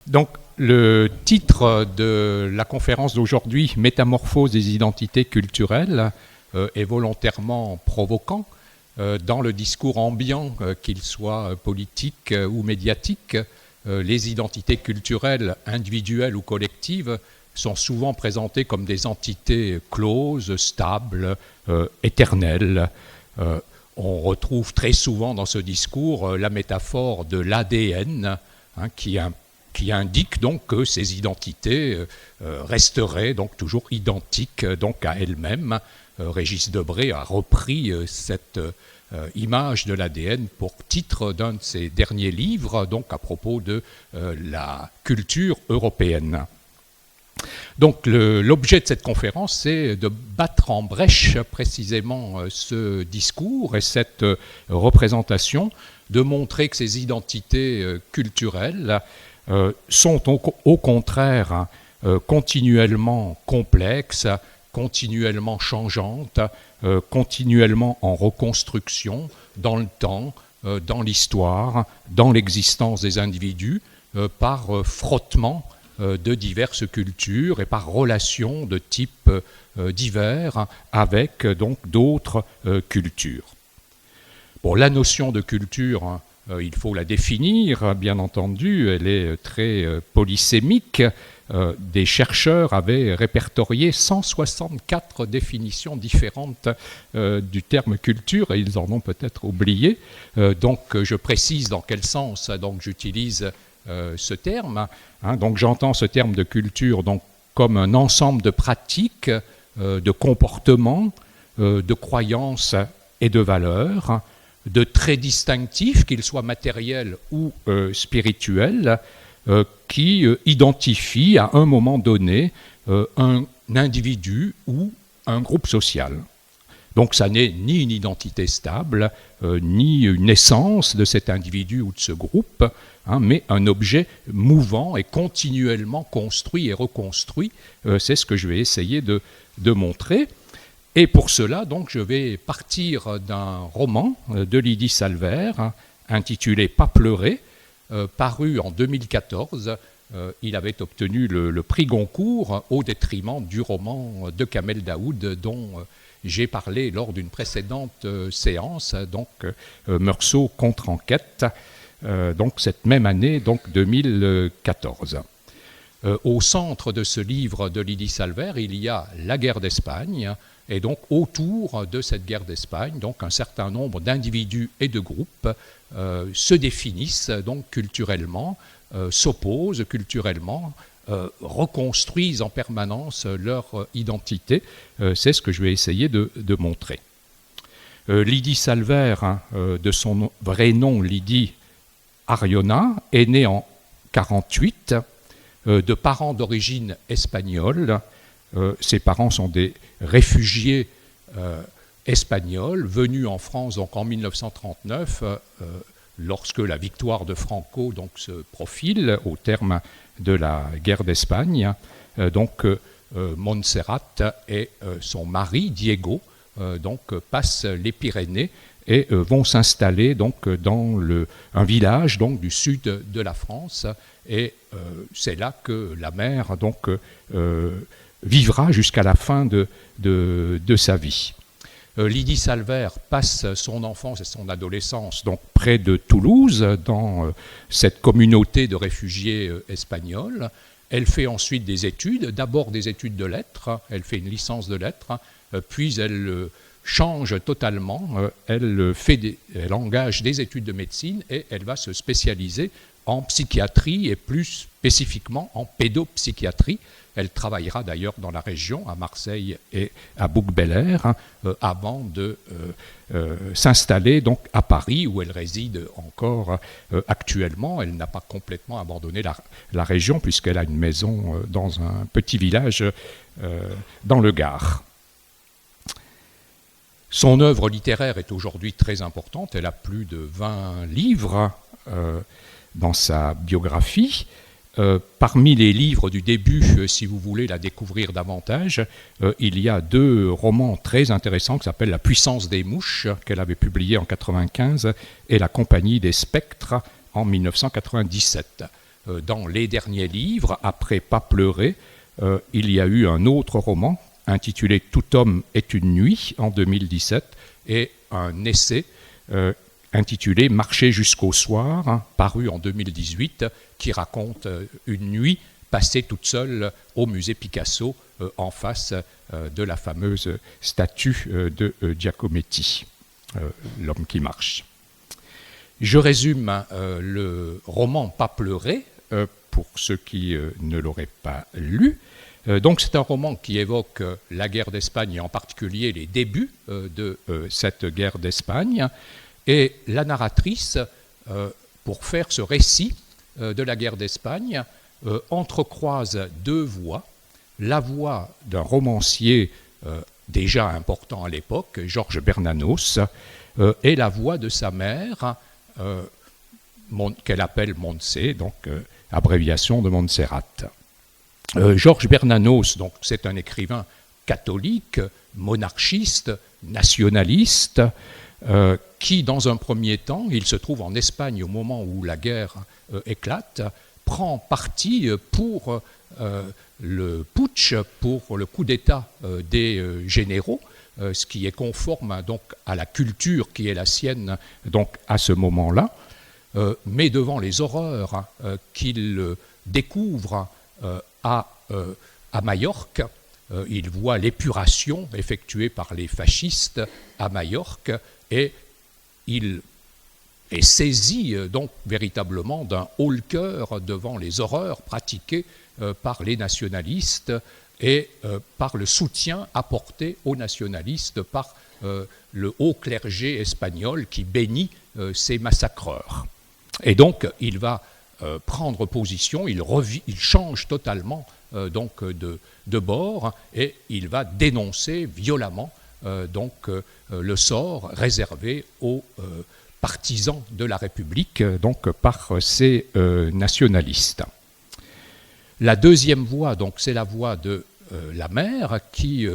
Donc, le titre de la conférence d'aujourd'hui, Métamorphose des identités culturelles, est volontairement provoquant. Dans le discours ambiant, qu'il soit politique ou médiatique, les identités culturelles, individuelles ou collectives, sont souvent présentées comme des entités closes, stables, éternelles. On retrouve très souvent dans ce discours la métaphore de l'ADN, qui indique donc que ces identités resteraient donc toujours identiques donc à elles-mêmes. Régis Debray a repris cette image de l'ADN pour titre d'un de ses derniers livres, donc à propos de la culture européenne. Donc l'objet de cette conférence, c'est de battre en brèche précisément ce discours et cette représentation, de montrer que ces identités culturelles sont au contraire continuellement complexes, continuellement changeantes, continuellement en reconstruction dans le temps, dans l'histoire, dans l'existence des individus, par frottement de diverses cultures et par relations de type divers avec donc d'autres cultures. Bon, la notion de culture, il faut la définir, bien entendu, elle est très polysémique. Des chercheurs avaient répertorié 164 définitions différentes du terme culture et ils en ont peut-être oublié. Donc je précise dans quel sens donc, j'utilise ce terme. Donc j'entends ce terme de culture donc, comme un ensemble de pratiques, de comportements, de croyances et de valeurs, de traits distinctifs, qu'ils soient matériels ou spirituels, qui identifient à un moment donné un individu ou un groupe social. Donc ça n'est ni une identité stable, ni une essence de cet individu ou de ce groupe, mais un objet mouvant et continuellement construit et reconstruit. C'est ce que je vais essayer de montrer. Et pour cela, donc, je vais partir d'un roman de Lydie Salvert, intitulé « Pas pleurer », paru en 2014. Il avait obtenu le prix Goncourt au détriment du roman de Kamel Daoud, dont j'ai parlé lors d'une précédente séance, donc Meursault contre enquête, donc cette même année, donc 2014. Au centre de ce livre de Lydie Salvert, il y a la guerre d'Espagne, et donc autour de cette guerre d'Espagne, donc un certain nombre d'individus et de groupes se définissent donc culturellement, s'opposent culturellement, reconstruisent en permanence leur identité. C'est ce que je vais essayer de montrer. Lydie Salvert, de son vrai nom Lydie Ariona, est née en 1948 de parents d'origine espagnole. Ses parents sont des réfugiés espagnols venus en France donc en 1939 lorsque la victoire de Franco donc, se profile au terme de la guerre d'Espagne. Donc Montserrat et son mari Diego donc, passent les Pyrénées et vont s'installer donc, dans un village donc, du sud de la France. Et c'est là que la mère donc, vivra jusqu'à la fin de sa vie. Lydie Salvert passe son enfance et son adolescence donc près de Toulouse, dans cette communauté de réfugiés espagnols. Elle fait ensuite des études, d'abord des études de lettres, elle fait une licence de lettres, puis elle change totalement, elle engage des études de médecine et elle va se spécialiser en psychiatrie et plus spécifiquement en pédopsychiatrie. Elle travaillera d'ailleurs dans la région, à Marseille et à Bouc-Bel-Air, avant de s'installer donc à Paris, où elle réside encore actuellement. Elle n'a pas complètement abandonné la région, puisqu'elle a une maison dans un petit village dans le Gard. Son œuvre littéraire est aujourd'hui très importante. Elle a plus de 20 livres dans sa biographie. Parmi les livres du début, si vous voulez la découvrir davantage, il y a 2 romans très intéressants qui s'appellent « La puissance des mouches » qu'elle avait publié en 1995 et « La compagnie des spectres » en 1997. dans les derniers livres, après Pas pleurer, il y a eu un autre roman intitulé Tout homme est une nuit en 2017 et un essai intitulé Marcher jusqu'au soir, hein, paru en 2018, qui raconte une nuit passée toute seule au musée Picasso en face de la fameuse statue de Giacometti, L'homme qui marche. Je résume le roman Pas pleurer pour ceux qui ne l'auraient pas lu. Donc c'est un roman qui évoque la guerre d'Espagne et en particulier les débuts de cette guerre d'Espagne. Et la narratrice, pour faire ce récit de la guerre d'Espagne, entrecroise deux voix. La voix d'un romancier déjà important à l'époque, Georges Bernanos, et la voix de sa mère, qu'elle appelle Montse, donc abréviation de Montserrat. Georges Bernanos, donc, c'est un écrivain catholique, monarchiste, nationaliste, qui, dans un premier temps, il se trouve en Espagne au moment où la guerre éclate, prend parti pour le putsch, pour le coup d'État des généraux, ce qui est conforme donc à la culture qui est la sienne donc à ce moment-là, mais devant les horreurs qu'il découvre à Majorque, il voit l'épuration effectuée par les fascistes à Majorque et il est saisi donc véritablement d'un haut-le-cœur devant les horreurs pratiquées par les nationalistes et par le soutien apporté aux nationalistes par le haut clergé espagnol qui bénit ces massacreurs. Et donc il va prendre position, il change totalement donc de bord et il va dénoncer violemment donc le sort réservé aux partisans de la République donc par ces nationalistes. La deuxième voix, donc, c'est la voix de la mère qui,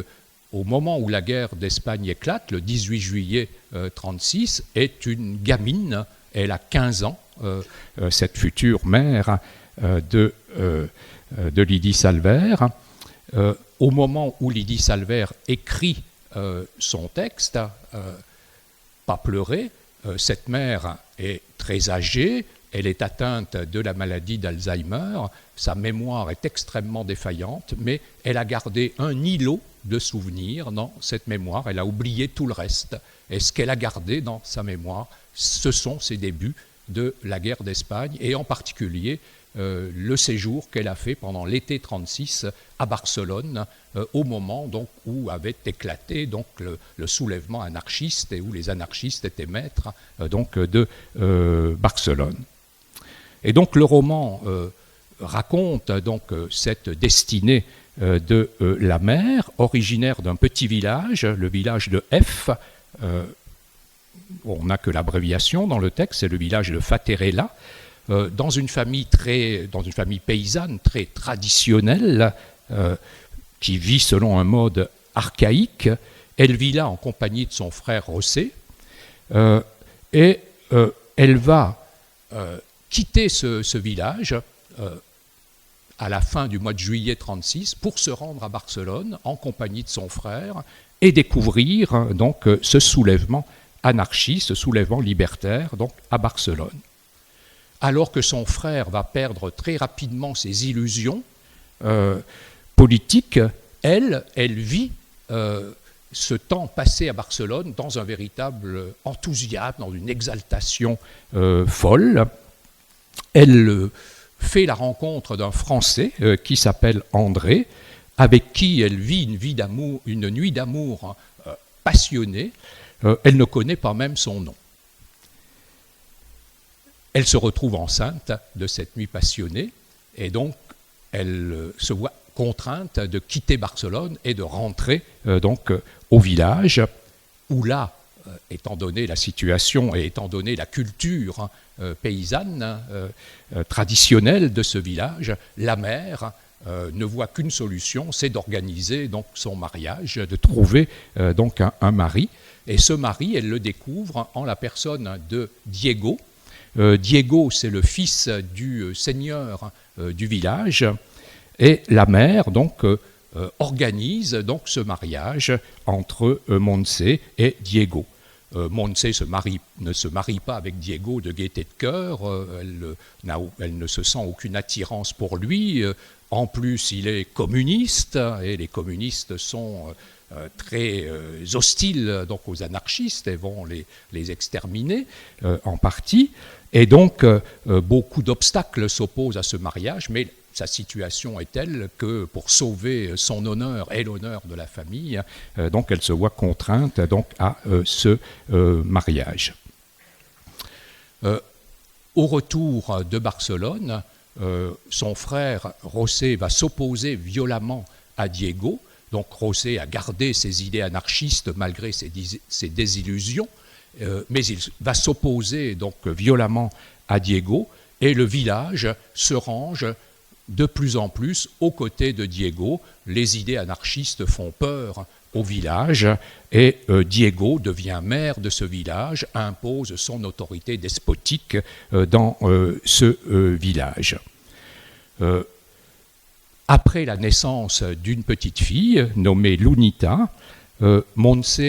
au moment où la guerre d'Espagne éclate, le 18 juillet 1936, est une gamine. Elle a 15 ans, cette future mère de Lydie Salver. Au moment où Lydie Salver écrit son texte, Pas pleurer, cette mère est très âgée, elle est atteinte de la maladie d'Alzheimer, sa mémoire est extrêmement défaillante, mais elle a gardé un îlot de souvenirs dans cette mémoire, elle a oublié tout le reste. Et ce qu'elle a gardé dans sa mémoire, ce sont ses débuts de la guerre d'Espagne, et en particulier le séjour qu'elle a fait pendant l'été 1936 à Barcelone, au moment donc, où avait éclaté donc, le soulèvement anarchiste et où les anarchistes étaient maîtres donc, de Barcelone. Et donc le roman raconte donc, cette destinée de la mère, originaire d'un petit village, le village de F. On n'a que l'abréviation dans le texte, c'est le village de Faterella, dans une famille paysanne très traditionnelle, qui vit selon un mode archaïque. Elle vit là en compagnie de son frère José, et elle va quitter ce village à la fin du mois de juillet 1936 pour se rendre à Barcelone en compagnie de son frère et découvrir donc ce soulèvement anarchiste, ce soulèvement libertaire donc à Barcelone. Alors que son frère va perdre très rapidement ses illusions politiques, elle vit ce temps passé à Barcelone dans un véritable enthousiasme, dans une exaltation folle. Elle fait la rencontre d'un Français qui s'appelle André, avec qui elle vit une nuit d'amour passionnée. Elle ne connaît pas même son nom. Elle se retrouve enceinte de cette nuit passionnée et donc elle se voit contrainte de quitter Barcelone et de rentrer donc au village où là, étant donné la situation et étant donné la culture paysanne traditionnelle de ce village, la mère ne voit qu'une solution, c'est d'organiser donc son mariage, de trouver donc un mari. Et ce mari, elle le découvre en la personne de Diego, Diego, c'est le fils du seigneur du village, et la mère donc organise donc ce mariage entre Montse et Diego. Montse ne se marie pas avec Diego de gaieté de cœur, elle ne se sent aucune attirance pour lui. En plus, il est communiste, et les communistes sont très hostiles donc, aux anarchistes et vont les exterminer en partie. Et donc, beaucoup d'obstacles s'opposent à ce mariage, mais sa situation est telle que pour sauver son honneur et l'honneur de la famille, donc elle se voit contrainte donc, à ce mariage. Au retour de Barcelone, son frère José va s'opposer violemment à Diego. Donc José a gardé ses idées anarchistes malgré ses désillusions, mais il va s'opposer donc violemment à Diego, et le village se range de plus en plus aux côtés de Diego. Les idées anarchistes font peur au village, et Diego devient maire de ce village, impose son autorité despotique dans ce village. Après la naissance d'une petite fille nommée Lunita, Montse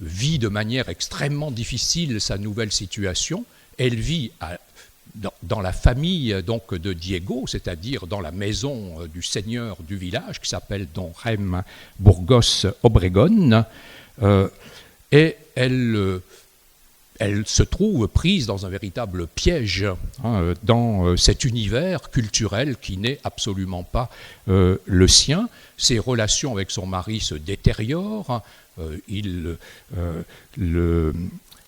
vit de manière extrêmement difficile sa nouvelle situation. Elle vit dans la famille donc, de Diego, c'est-à-dire dans la maison du seigneur du village, qui s'appelle Don Rem Burgos Obregón, et elle se trouve prise dans un véritable piège, dans cet univers culturel qui n'est absolument pas le sien. Ses relations avec son mari se détériorent,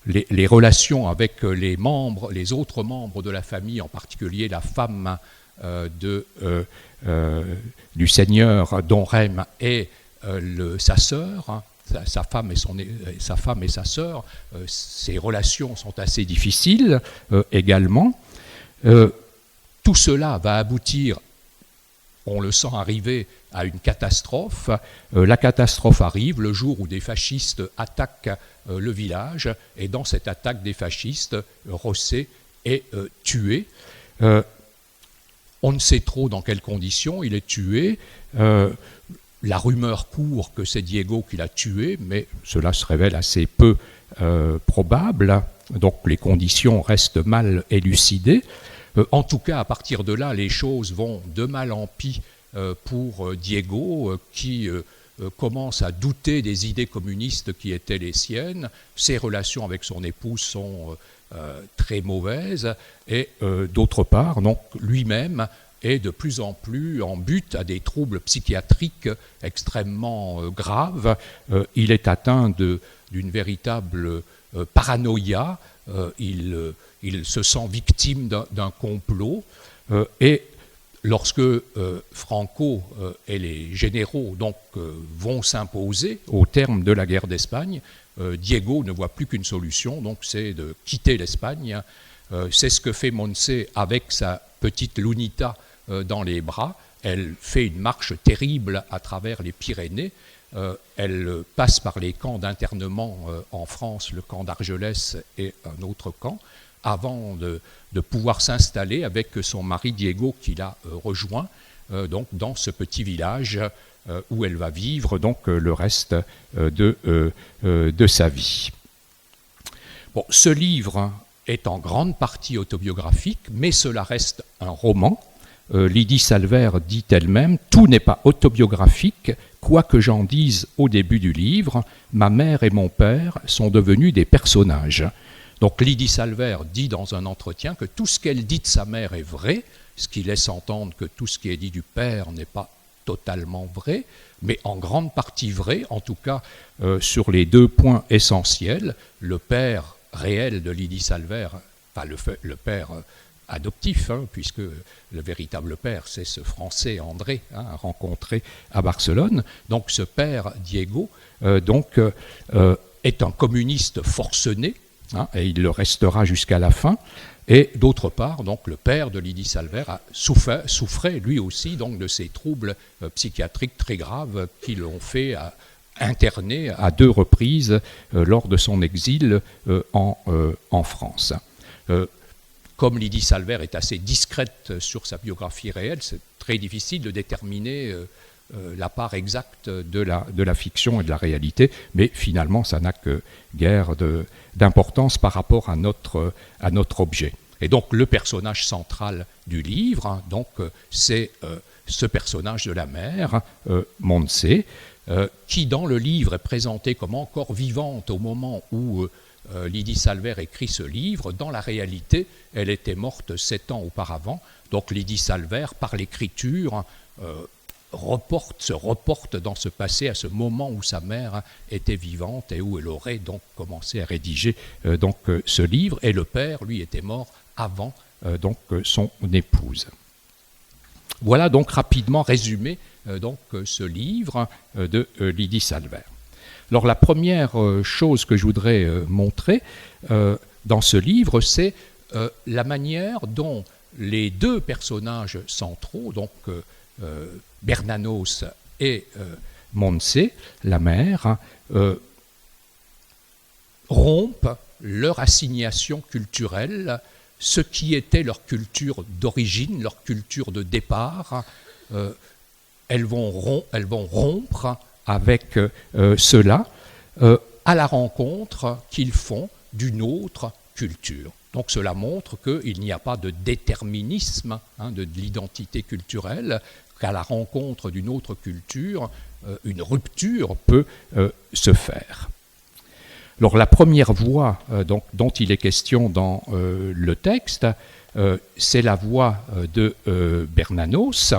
les relations avec les autres membres de la famille, en particulier la femme du seigneur Don Rem et sa sœur, sa femme et sa sœur, ces relations sont assez difficiles également. Tout cela va aboutir, on le sent arriver, à une catastrophe. La catastrophe arrive le jour où des fascistes attaquent le village, et dans cette attaque des fascistes, José est tué. On ne sait trop dans quelles conditions il est tué. La rumeur court que c'est Diego qui l'a tué, mais cela se révèle assez peu probable, donc les conditions restent mal élucidées. En tout cas, à partir de là, les choses vont de mal en pis pour Diego, qui commence à douter des idées communistes qui étaient les siennes. Ses relations avec son épouse sont très mauvaises, et d'autre part, donc, lui-même est de plus en plus en butte à des troubles psychiatriques extrêmement graves. Il est atteint d'une véritable paranoïa, il se sent victime d'un complot, et lorsque Franco et les généraux donc, vont s'imposer au terme de la guerre d'Espagne, Diego ne voit plus qu'une solution, donc c'est de quitter l'Espagne. C'est ce que fait Montse avec sa petite Lunita dans les bras. Elle fait une marche terrible à travers les Pyrénées. Elle passe par les camps d'internement en France, le camp d'Argelès et un autre camp, avant de pouvoir s'installer avec son mari Diego, qui l'a rejoint donc dans ce petit village où elle va vivre donc, le reste de sa vie. Bon, ce livre est en grande partie autobiographique, mais cela reste un roman. Lydie Salver dit elle-même « Tout n'est pas autobiographique, quoi que j'en dise au début du livre, ma mère et mon père sont devenus des personnages ». Donc Lydie Salver dit dans un entretien que tout ce qu'elle dit de sa mère est vrai, ce qui laisse entendre que tout ce qui est dit du père n'est pas totalement vrai, mais en grande partie vrai, en tout cas sur les deux points essentiels. Le père réel de Lydie Salver, enfin le père adoptif, puisque le véritable père, c'est ce Français André, rencontré à Barcelone. Donc ce père, Diego, est un communiste forcené, et il le restera jusqu'à la fin. Et d'autre part, donc, le père de Lydie Salver souffrait lui aussi donc, de ces troubles psychiatriques très graves qui l'ont fait interner à 2 reprises lors de son exil en France. Comme Lydie Salver est assez discrète sur sa biographie réelle, c'est très difficile de déterminer la part exacte de la fiction et de la réalité, mais finalement, ça n'a que guère d'importance par rapport à notre objet. Et donc, le personnage central du livre, hein, c'est ce personnage de la mère, Montse, qui, dans le livre, est présentée comme encore vivante au moment où Lydie Salver écrit ce livre. Dans la réalité, elle était morte 7 ans auparavant. Donc, Lydie Salver, par l'écriture, se reporte dans ce passé, à ce moment où sa mère était vivante et où elle aurait donc commencé à rédiger ce livre. Et le père, lui, était mort avant son épouse. Voilà donc rapidement résumé ce livre de Lydie Salver. Alors la première chose que je voudrais montrer dans ce livre, c'est la manière dont les deux personnages centraux, Bernanos et Montse, la mère, rompent leur assignation culturelle, ce qui était leur culture d'origine, leur culture de départ. Elles vont rompre avec cela à la rencontre qu'ils font d'une autre culture. Donc cela montre qu'il n'y a pas de déterminisme de l'identité culturelle, qu'à la rencontre d'une autre culture, une rupture peut se faire. Alors la première voix dont il est question dans le texte, c'est la voix de Bernanos,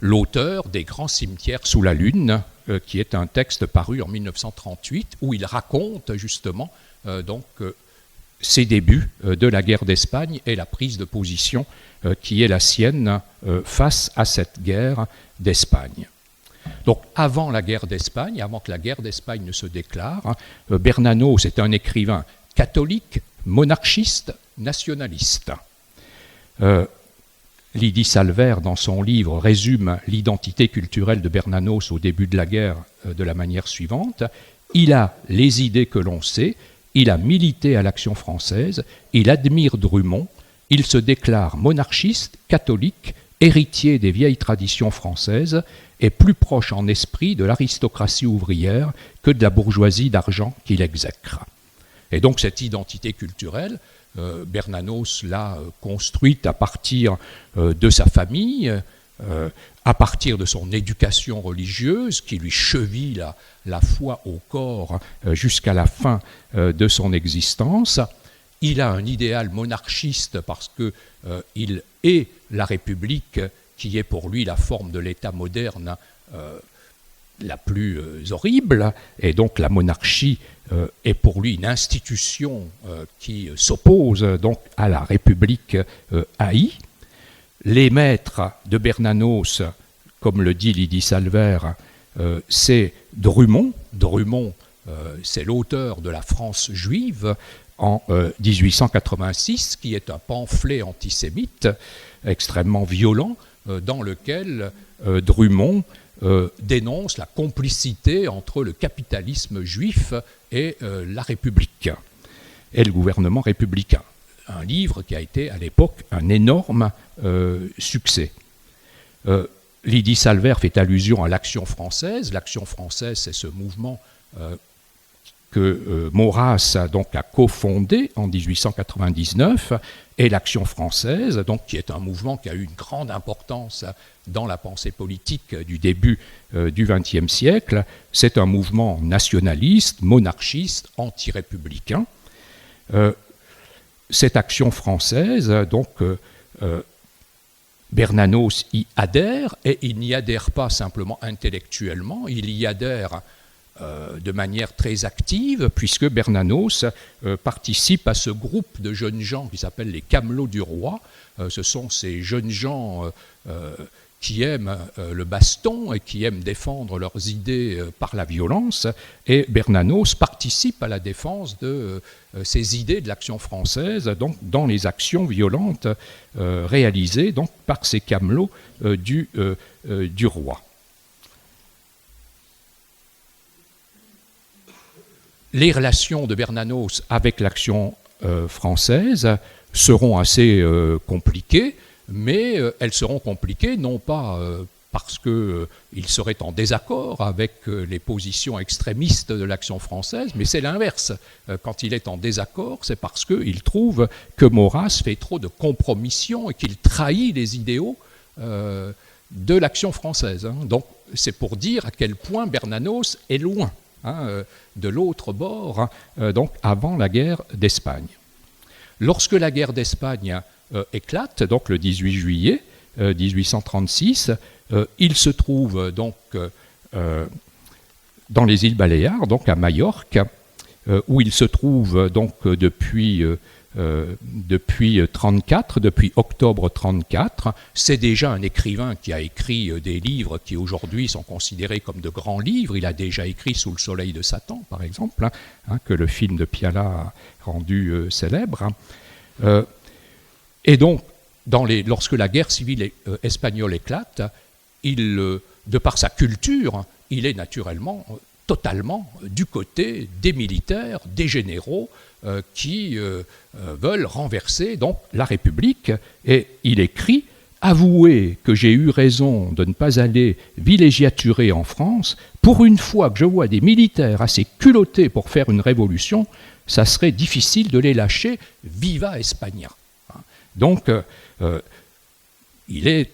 l'auteur des Grands cimetières sous la lune, qui est un texte paru en 1938, où il raconte justement ses débuts de la guerre d'Espagne et la prise de position qui est la sienne face à cette guerre d'Espagne. Donc avant la guerre d'Espagne, avant que la guerre d'Espagne ne se déclare, Bernanos est un écrivain catholique, monarchiste, nationaliste. Lydie Salver, dans son livre, résume l'identité culturelle de Bernanos au début de la guerre de la manière suivante. Il a les idées que l'on sait, il a milité à l'Action française, il admire Drummond, il se déclare monarchiste, catholique, héritier des vieilles traditions françaises et plus proche en esprit de l'aristocratie ouvrière que de la bourgeoisie d'argent qu'il exècre. Et donc cette identité culturelle, Bernanos l'a construite à partir de sa famille, à partir de son éducation religieuse qui lui cheville la foi au corps jusqu'à la fin de son existence. Il a un idéal monarchiste parce qu'il est la République qui est pour lui la forme de l'État moderne la plus horrible, et donc la monarchie est pour lui une institution qui s'oppose donc à la République haïe. Les maîtres de Bernanos, comme le dit Lydie Salver, c'est Drummond. Drummond, c'est l'auteur de La France juive en 1886, qui est un pamphlet antisémite extrêmement violent, dans lequel Drummond dénonce la complicité entre le capitalisme juif et la République, et le gouvernement républicain. Un livre qui a été à l'époque un énorme succès. Lydie Salver fait allusion à l'Action française. L'Action française, c'est ce mouvement que Maurras a cofondé en 1899, et l'Action française, qui est un mouvement qui a eu une grande importance dans la pensée politique du début du XXe siècle. C'est un mouvement nationaliste, monarchiste, anti-républicain. Cette Action française, Bernanos y adhère, et il n'y adhère pas simplement intellectuellement, il y adhère de manière très active, puisque Bernanos participe à ce groupe de jeunes gens qui s'appelle les Camelots du Roi. Ce sont ces jeunes gens qui aiment le baston et qui aiment défendre leurs idées par la violence, et Bernanos participe à la défense de ces idées de l'Action française, dans les actions violentes réalisées par ces Camelots du Roi. Les relations de Bernanos avec l'Action françaises seront assez compliquées, mais elles seront compliquées non pas parce qu'il serait en désaccord avec les positions extrémistes de l'Action française, mais c'est l'inverse. Quand il est en désaccord, c'est parce qu'il trouve que Maurras fait trop de compromissions et qu'il trahit les idéaux de l'Action française. Donc c'est pour dire à quel point Bernanos est loin de l'autre bord, donc avant la guerre d'Espagne. Lorsque la guerre d'Espagne éclate, donc le 18 juillet 1836, il se trouve donc dans les îles Baléares, donc à Majorque, où il se trouve donc depuis 34, depuis octobre 34. C'est déjà un écrivain qui a écrit des livres qui aujourd'hui sont considérés comme de grands livres. Il a déjà écrit Sous le soleil de Satan, par exemple, que le film de Piala a rendu célèbre. Et donc, lorsque la guerre civile espagnole éclate, de par sa culture, il est naturellement totalement du côté des militaires, des généraux qui veulent renverser donc la République. Et il écrit « Avouez que j'ai eu raison de ne pas aller villégiaturer en France. Pour une fois que je vois des militaires assez culottés pour faire une révolution, ça serait difficile de les lâcher. Viva España !» Donc, il est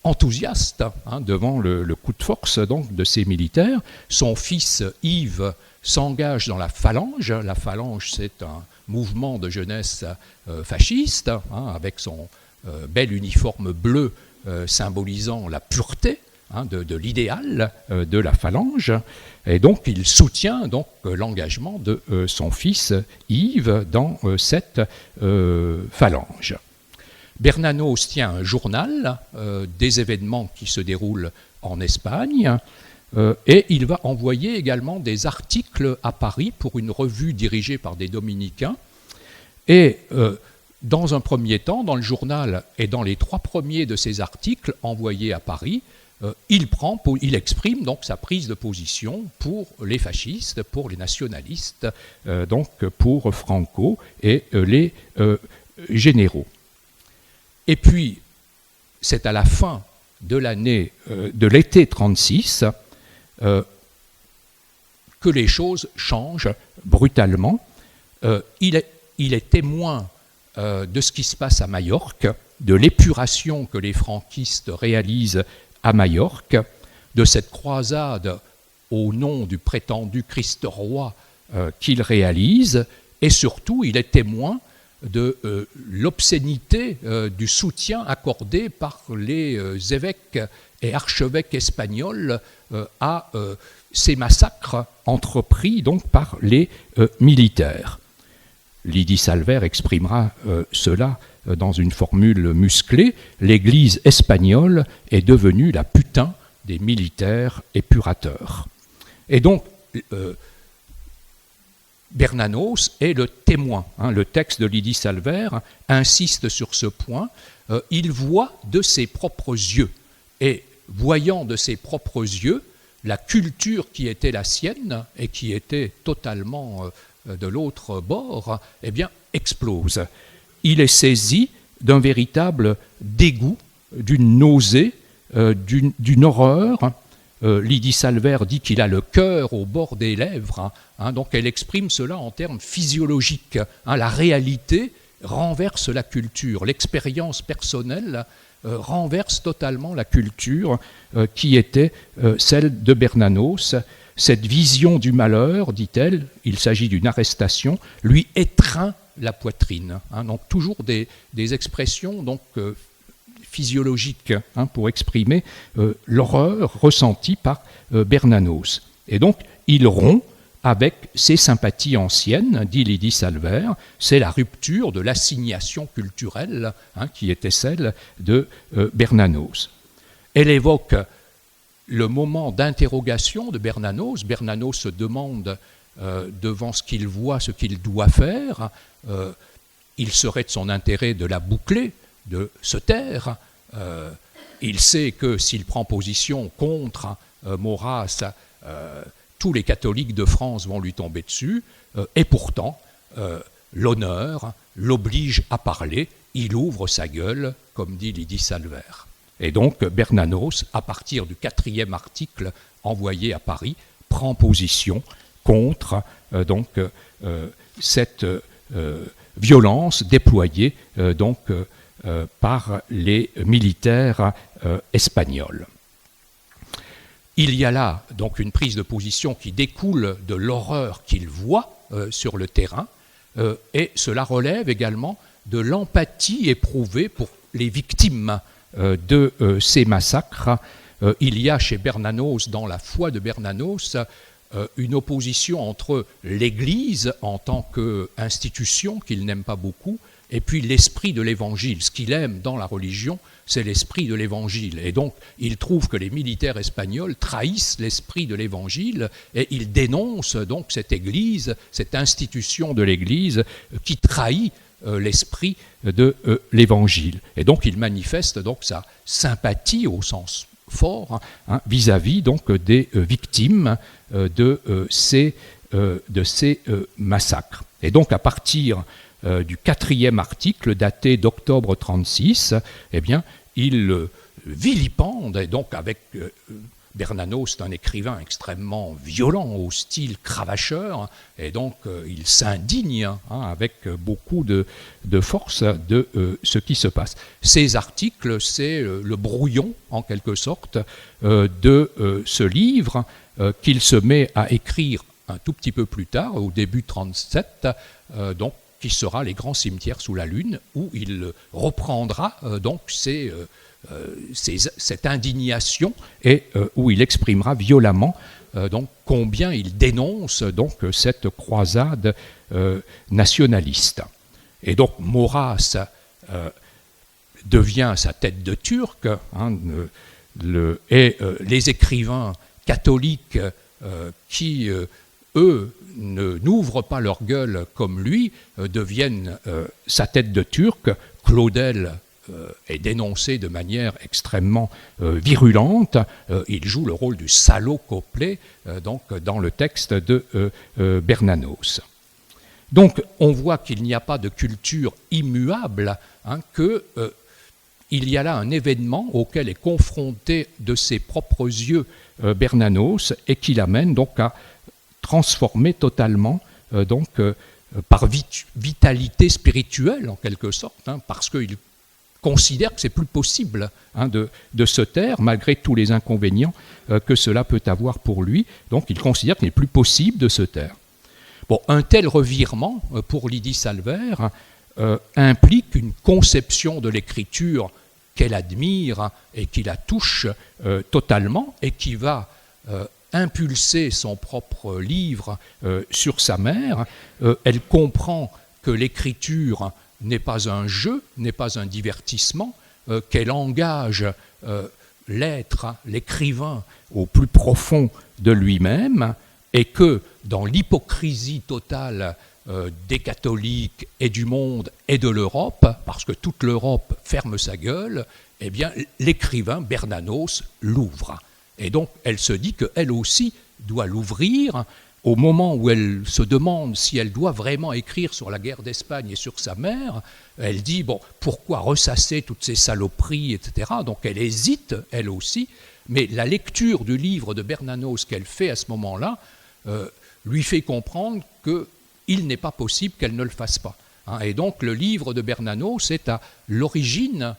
enthousiaste devant le coup de force donc, de ces militaires. Son fils Yves s'engage dans la Phalange. La Phalange, c'est un mouvement de jeunesse fasciste, avec son bel uniforme bleu symbolisant la pureté de l'idéal de la Phalange. Et donc, il soutient donc, l'engagement de son fils Yves dans cette Phalange. Bernanos tient un journal des événements qui se déroulent en Espagne et il va envoyer également des articles à Paris pour une revue dirigée par des dominicains. Et dans un premier temps, dans le journal et dans les 3 premiers de ces articles envoyés à Paris, il exprime donc sa prise de position pour les fascistes, pour les nationalistes, donc pour Franco et les généraux. Et puis, c'est à la fin de l'année, de l'été 36, que les choses changent brutalement. Il est témoin de ce qui se passe à Majorque, de l'épuration que les franquistes réalisent à Majorque, de cette croisade au nom du prétendu Christ roi qu'ils réalisent, et surtout, il est témoin de l'obscénité du soutien accordé par les évêques et archevêques espagnols à ces massacres entrepris donc par les militaires. Lydie Salver exprimera cela dans une formule musclée. L'Église espagnole est devenue la putain des militaires épurateurs. Et donc, Bernanos est le témoin. Le texte de Lydie Salver insiste sur ce point. Il voit de ses propres yeux. Et voyant de ses propres yeux la culture qui était la sienne et qui était totalement de l'autre bord, eh bien, explose. Il est saisi d'un véritable dégoût, d'une nausée, d'une horreur. Lydie Salver dit qu'il a le cœur au bord des lèvres, donc elle exprime cela en termes physiologiques. La réalité renverse la culture, l'expérience personnelle renverse totalement la culture qui était celle de Bernanos. Cette vision du malheur, dit-elle, il s'agit d'une arrestation, lui étreint la poitrine. Donc toujours des expressions donc, physiologiques pour exprimer l'horreur ressentie par Bernanos. Et donc il rompt avec ses sympathies anciennes, dit Lydie Salver. C'est la rupture de l'assignation culturelle qui était celle de Bernanos. Elle évoque le moment d'interrogation de Bernanos. Bernanos se demande devant ce qu'il voit, ce qu'il doit faire. Il serait de son intérêt de la boucler, de se taire. Il sait que s'il prend position contre Maurras, tous les catholiques de France vont lui tomber dessus. Et pourtant, l'honneur l'oblige à parler, il ouvre sa gueule, comme dit Lydie Salvaire. Et donc Bernanos, à partir du 4e article envoyé à Paris, prend position contre cette violence déployée par les militaires espagnols. Il y a là donc une prise de position qui découle de l'horreur qu'il voit sur le terrain, et cela relève également de l'empathie éprouvée pour les victimes de ces massacres. Il y a chez Bernanos, dans la foi de Bernanos, une opposition entre l'Église en tant qu'institution qu'il n'aime pas beaucoup, et puis l'esprit de l'Évangile. Ce qu'il aime dans la religion, c'est l'esprit de l'Évangile. Et donc, il trouve que les militaires espagnols trahissent l'esprit de l'Évangile, et il dénonce donc cette Église, cette institution de l'Église qui trahit l'esprit de l'Évangile. Et donc, il manifeste donc sa sympathie au sens fort vis-à-vis donc des victimes de ces massacres. Et donc, à partir du 4e article daté d'octobre 1936, eh bien, il vilipende, et donc avec Bernanos, c'est un écrivain extrêmement violent, au style cravacheur, et donc il s'indigne avec beaucoup de force de ce qui se passe. Ces articles, c'est le brouillon, en quelque sorte, de ce livre qu'il se met à écrire un tout petit peu plus tard, au début 1937, donc qui sera Les Grands Cimetières sous la Lune, où il reprendra donc cette indignation et où il exprimera violemment donc combien il dénonce donc cette croisade nationaliste. Et donc Maurras devient sa tête de turc, et les écrivains catholiques qui eux n'ouvrent pas leur gueule comme lui, deviennent sa tête de turc. Claudel est dénoncé de manière extrêmement virulente. Il joue le rôle du salaud complet donc, dans le texte de Bernanos. Donc on voit qu'il n'y a pas de culture immuable, qu'il y a là un événement auquel est confronté de ses propres yeux Bernanos et qui l'amène donc à transformé totalement par vitalité spirituelle en quelque sorte, parce qu'il considère que c'est plus possible de se taire malgré tous les inconvénients que cela peut avoir pour lui. Donc il considère qu'il n'est plus possible de se taire. Bon, un tel revirement pour Lydie Salvaire implique une conception de l'écriture qu'elle admire et qui la touche totalement et qui va impulser son propre livre sur sa mère. Elle comprend que l'écriture n'est pas un jeu, n'est pas un divertissement, qu'elle engage l'être, l'écrivain, au plus profond de lui-même, et que dans l'hypocrisie totale des catholiques et du monde et de l'Europe, parce que toute l'Europe ferme sa gueule, eh bien l'écrivain Bernanos l'ouvre. Et donc, elle se dit qu'elle aussi doit l'ouvrir au moment où elle se demande si elle doit vraiment écrire sur la guerre d'Espagne et sur sa mère. Elle dit, bon, pourquoi ressasser toutes ces saloperies, etc. Donc, elle hésite, elle aussi, mais la lecture du livre de Bernanos qu'elle fait à ce moment-là lui fait comprendre qu'il n'est pas possible qu'elle ne le fasse pas. Et donc, le livre de Bernanos est à l'origine,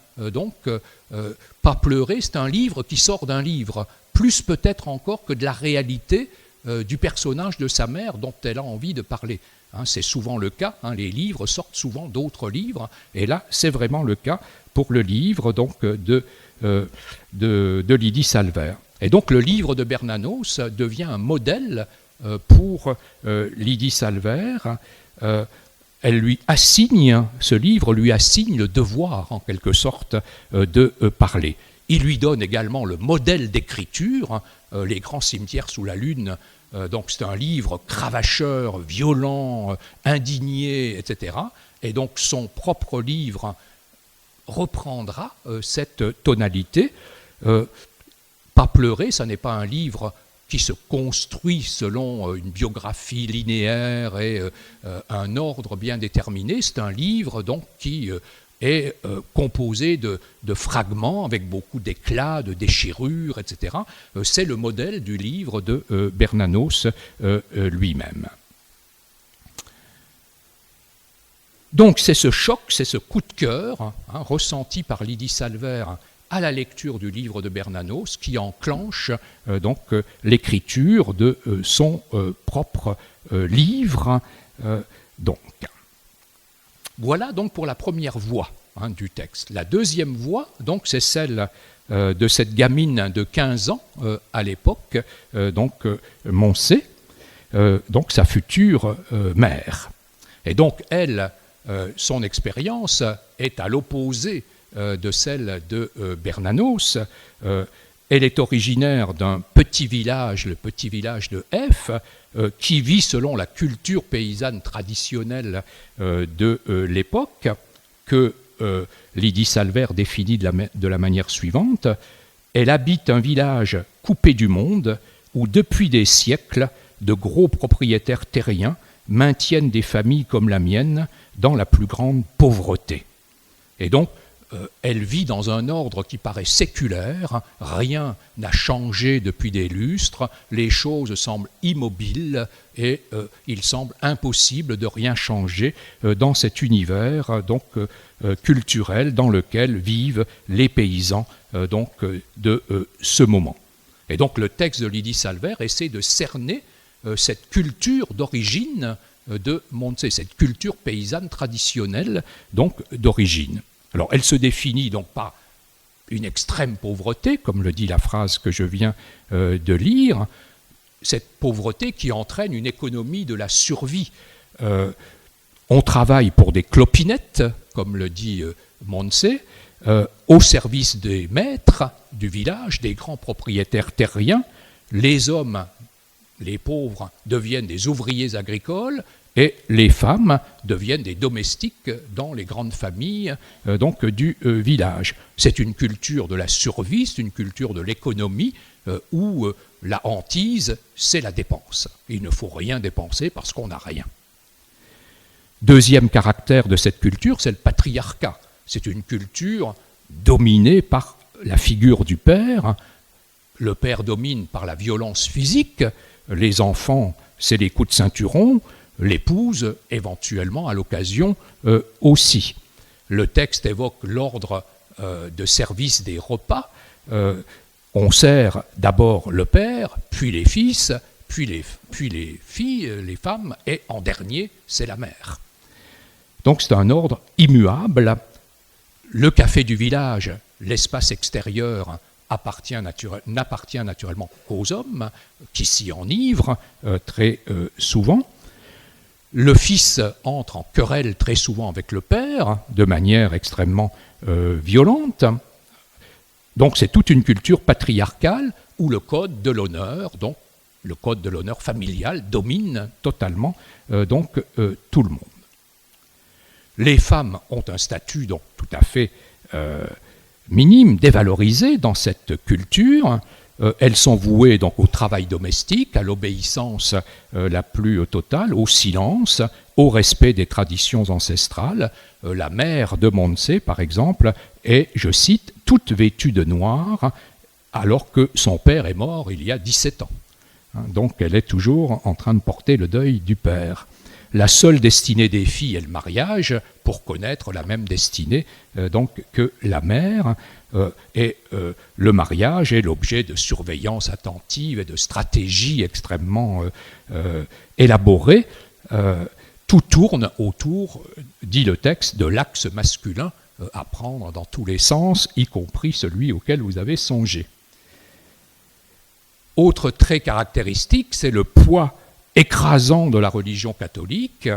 Pas pleurer, c'est un livre qui sort d'un livre, plus peut-être encore que de la réalité du personnage de sa mère dont elle a envie de parler. C'est souvent le cas, les livres sortent souvent d'autres livres, et là c'est vraiment le cas pour le livre donc, de Lydie Salvaire. Et donc le livre de Bernanos devient un modèle pour Lydie Salvaire. Elle lui assigne, ce livre lui assigne le devoir en quelque sorte de parler. Il lui donne également le modèle d'écriture, Les Grands Cimetières sous la Lune. Donc c'est un livre cravacheur, violent, indigné, etc. Et donc son propre livre reprendra cette tonalité. Pas pleurer, ça n'est pas un livre qui se construit selon une biographie linéaire et un ordre bien déterminé. C'est un livre donc qui est composé de fragments avec beaucoup d'éclats, de déchirures, etc. C'est le modèle du livre de Bernanos lui-même. Donc c'est ce choc, c'est ce coup de cœur ressenti par Lydie Salver à la lecture du livre de Bernanos qui enclenche donc l'écriture de son propre livre. Donc. Voilà donc pour la première voix du texte. La deuxième voix, donc, c'est celle de cette gamine de 15 ans à l'époque, Moncé, donc sa future mère. Et donc elle, son expérience est à l'opposé de celle de Bernanos. Elle est originaire d'un petit village, le petit village de F, qui vit selon la culture paysanne traditionnelle de l'époque, que Lydie Salver définit de la manière suivante. Elle habite un village coupé du monde où depuis des siècles, de gros propriétaires terriens maintiennent des familles comme la mienne dans la plus grande pauvreté. Et donc, elle vit dans un ordre qui paraît séculaire, rien n'a changé depuis des lustres, les choses semblent immobiles et il semble impossible de rien changer dans cet univers culturel dans lequel vivent les paysans de ce moment. Et donc le texte de Lydie Salver essaie de cerner cette culture d'origine de Moncé, cette culture paysanne traditionnelle d'origine. Alors, elle se définit donc par une extrême pauvreté, comme le dit la phrase que je viens de lire, cette pauvreté qui entraîne une économie de la survie. On travaille pour des clopinettes, comme le dit Moncé, au service des maîtres du village, des grands propriétaires terriens. Les hommes, les pauvres, deviennent des ouvriers agricoles, et les femmes deviennent des domestiques dans les grandes familles du village. C'est une culture de la survie, c'est une culture de l'économie où la hantise, c'est la dépense. Il ne faut rien dépenser parce qu'on n'a rien. Deuxième caractère de cette culture, c'est le patriarcat. C'est une culture dominée par la figure du père. Le père domine par la violence physique, les enfants, c'est les coups de ceinturon, l'épouse, éventuellement, à l'occasion aussi. Le texte évoque l'ordre de service des repas. On sert d'abord le père, puis les fils, puis les filles, les femmes, et en dernier, c'est la mère. Donc c'est un ordre immuable. Le café du village, l'espace extérieur, n'appartient naturellement qu'aux hommes, qui s'y enivrent très souvent. Le fils entre en querelle très souvent avec le père, de manière extrêmement violente. Donc c'est toute une culture patriarcale où le code de l'honneur, donc le code de l'honneur familial, domine totalement tout le monde. Les femmes ont un statut donc tout à fait minime, dévalorisé dans cette culture. Elles sont vouées donc au travail domestique, à l'obéissance la plus totale, au silence, au respect des traditions ancestrales. La mère de Moncé, par exemple, est, je cite, toute vêtue de noir, alors que son père est mort il y a 17 ans. Donc elle est toujours en train de porter le deuil du père. La seule destinée des filles est le mariage, pour connaître la même destinée que la mère. Et le mariage est l'objet de surveillance attentive et de stratégies extrêmement élaborées. Tout tourne autour, dit le texte, de l'axe masculin à prendre dans tous les sens, y compris celui auquel vous avez songé. Autre trait caractéristique, c'est le poids écrasant de la religion catholique,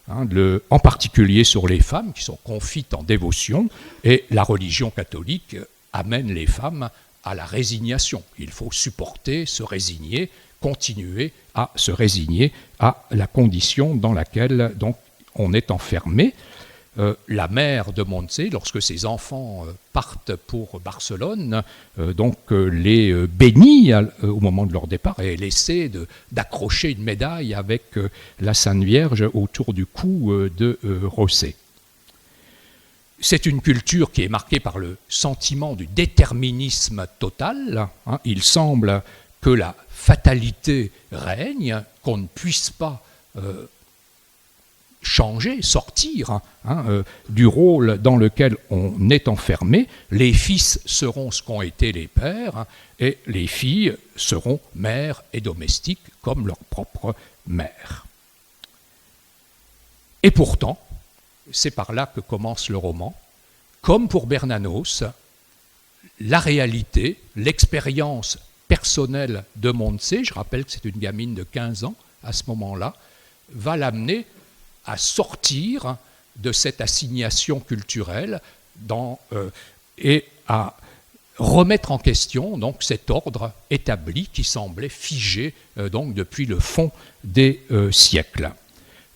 en particulier sur les femmes qui sont confites en dévotion, et la religion catholique amène les femmes à la résignation. Il faut supporter, se résigner, continuer à se résigner à la condition dans laquelle donc, on est enfermé. la mère de Montse, lorsque ses enfants partent pour Barcelone, les bénit au moment de leur départ et elle essaie d'accrocher une médaille avec la Sainte Vierge autour du cou de José. C'est une culture qui est marquée par le sentiment du déterminisme total. Il semble que la fatalité règne, qu'on ne puisse pas changer, sortir du rôle dans lequel on est enfermé. Les fils seront ce qu'ont été les pères et les filles seront mères et domestiques comme leur propre mère. Et pourtant, c'est par là que commence le roman. Comme pour Bernanos, la réalité, l'expérience personnelle de Montse, je rappelle que c'est une gamine de 15 ans à ce moment-là, va l'amener à sortir de cette assignation culturelle et à remettre en question donc, cet ordre établi qui semblait figé depuis le fond des siècles.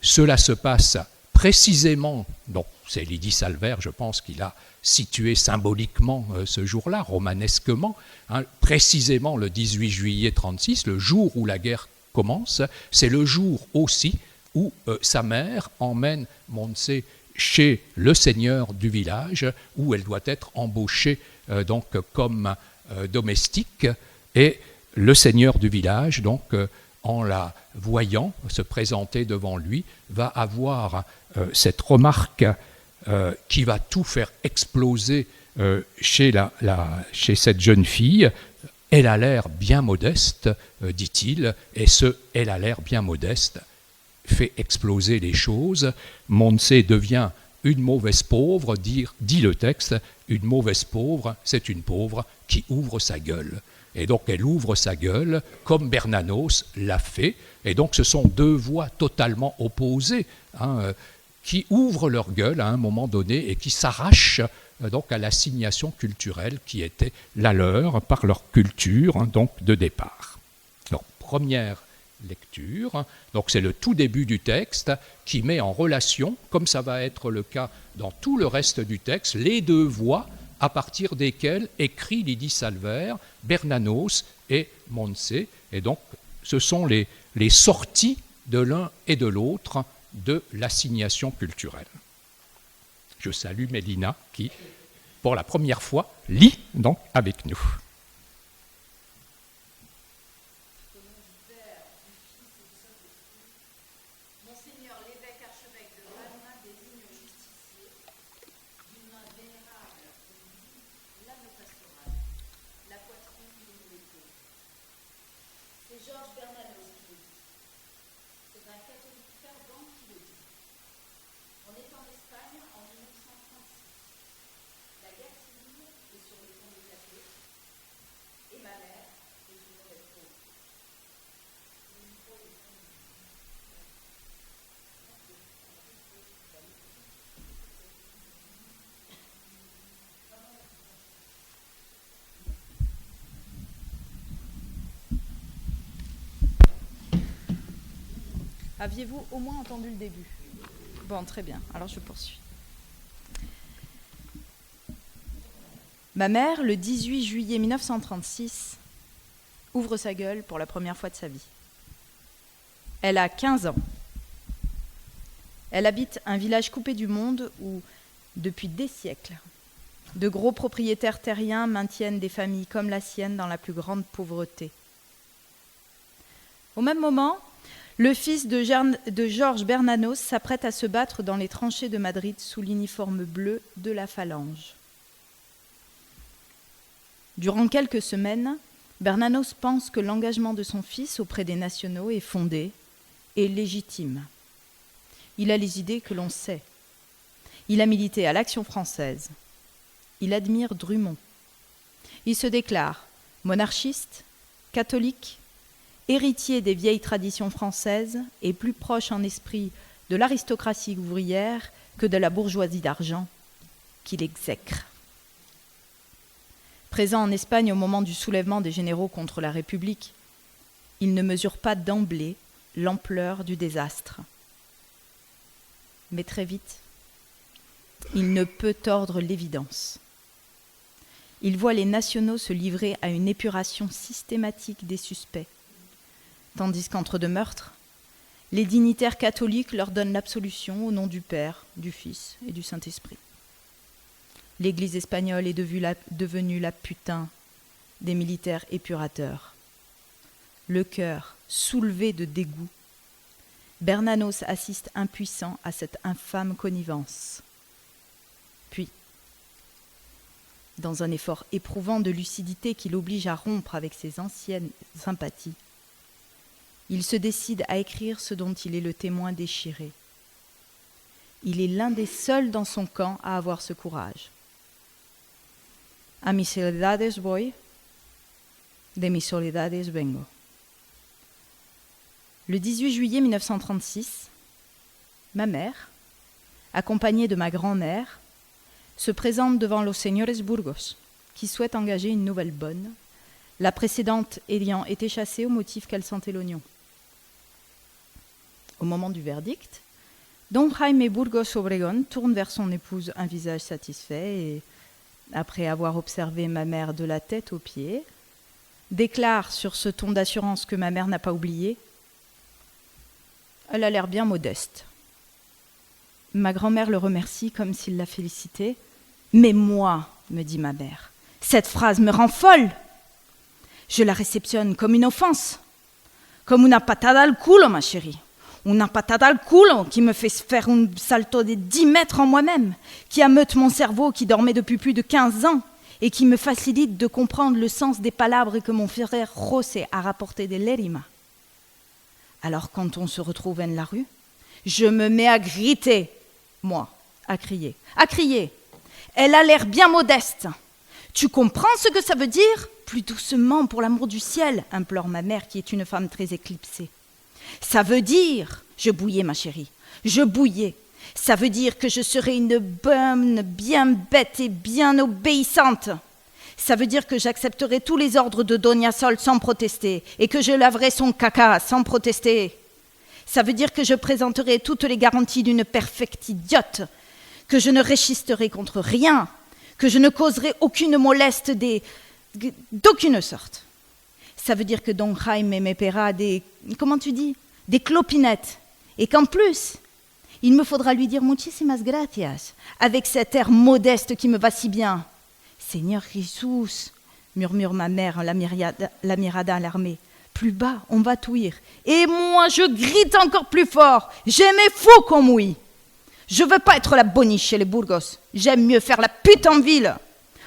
Cela se passe précisément, donc c'est Lydie Salver, je pense qu'il a situé symboliquement ce jour-là, romanesquement, précisément le 18 juillet 1936, le jour où la guerre commence, c'est le jour aussi où sa mère emmène Montse chez le seigneur du village, où elle doit être embauchée comme domestique, et le seigneur du village, en la voyant se présenter devant lui, va avoir cette remarque qui va tout faire exploser chez cette jeune fille. Elle a l'air bien modeste, dit-il, et « elle a l'air bien modeste » fait exploser les choses. Montse devient une mauvaise pauvre, dit le texte, une mauvaise pauvre, c'est une pauvre qui ouvre sa gueule. Et donc elle ouvre sa gueule comme Bernanos l'a fait. Et donc ce sont deux voix totalement opposées qui ouvrent leur gueule à un moment donné et qui s'arrachent à l'assignation culturelle qui était la leur par leur culture de départ. Alors, première lecture, donc c'est le tout début du texte qui met en relation, comme ça va être le cas dans tout le reste du texte, les deux voix à partir desquelles écrit Lydie Salver, Bernanos et Montse. Et donc ce sont les sorties de l'un et de l'autre de l'assignation culturelle. Je salue Mélina qui, pour la première fois, lit donc avec nous. Aviez-vous au moins entendu le début? Bon, très bien. Alors je poursuis. Ma mère, le 18 juillet 1936, ouvre sa gueule pour la première fois de sa vie. Elle a 15 ans. Elle habite un village coupé du monde où, depuis des siècles, de gros propriétaires terriens maintiennent des familles comme la sienne dans la plus grande pauvreté. Au même moment, le fils de Georges Bernanos s'apprête à se battre dans les tranchées de Madrid sous l'uniforme bleu de la Phalange. Durant quelques semaines, Bernanos pense que l'engagement de son fils auprès des nationaux est fondé et légitime. Il a les idées que l'on sait. Il a milité à l'Action française. Il admire Drummond. Il se déclare monarchiste, catholique, héritier des vieilles traditions françaises et plus proche en esprit de l'aristocratie ouvrière que de la bourgeoisie d'argent qu'il exècre. Présent en Espagne au moment du soulèvement des généraux contre la République, il ne mesure pas d'emblée l'ampleur du désastre. Mais très vite, Il ne peut tordre l'évidence. Il voit les nationaux se livrer à une épuration systématique des suspects, tandis qu'entre deux meurtres, les dignitaires catholiques leur donnent l'absolution au nom du Père, du Fils et du Saint-Esprit. L'Église espagnole est devenue la putain des militaires épurateurs. Le cœur soulevé de dégoût, Bernanos assiste impuissant à cette infâme connivence. Puis, dans un effort éprouvant de lucidité qui l'oblige à rompre avec ses anciennes sympathies, il se décide à écrire ce dont il est le témoin déchiré. Il est l'un des seuls dans son camp à avoir ce courage. A mis soledades voy, de mis soledades vengo. Le 18 juillet 1936, ma mère, accompagnée de ma grand-mère, se présente devant los señores Burgos, qui souhaitent engager une nouvelle bonne, la précédente ayant été chassée au motif qu'elle sentait l'oignon. Au moment du verdict, Don Jaime Burgos Obregón tourne vers son épouse un visage satisfait et, après avoir observé ma mère de la tête aux pieds, déclare sur ce ton d'assurance que ma mère n'a pas oublié « Elle a l'air bien modeste ». Ma grand-mère le remercie comme s'il la félicitait. « Mais moi, me dit ma mère, cette phrase me rend folle. Je la réceptionne comme une offense, comme una patada al culo, ma chérie. Una patada al culo qui me fait faire un salto de 10 mètres en moi-même, qui ameute mon cerveau qui dormait depuis plus de 15 ans et qui me facilite de comprendre le sens des palabres que mon frère José a rapporté de l'Érima. Alors quand on se retrouve en la rue, je me mets à griter, moi, à crier. Elle a l'air bien modeste. Tu comprends ce que ça veut dire ? Plus doucement, pour l'amour du ciel, implore ma mère qui est une femme très éclipsée. Ça veut dire, je bouillais ma chérie, je bouillais. Ça veut dire que je serai une bonne, bien bête et bien obéissante. Ça veut dire que j'accepterai tous les ordres de Doña Sol sans protester et que je laverai son caca sans protester. Ça veut dire que je présenterai toutes les garanties d'une perfecte idiote, que je ne résisterai contre rien, que je ne causerai aucune moleste d'aucune sorte. Ça veut dire que Don Jaime me paiera des clopinettes, et qu'en plus, il me faudra lui dire muchísimas gracias, avec cet air modeste qui me va si bien. Seigneur Jesús, murmure ma mère, la mirada alarmée. Plus bas, on va t'ouïr. Et moi, je grite encore plus fort. J'ai mes fous qu'on mouille. Je veux pas être la boniche chez les Burgos. J'aime mieux faire la pute en ville.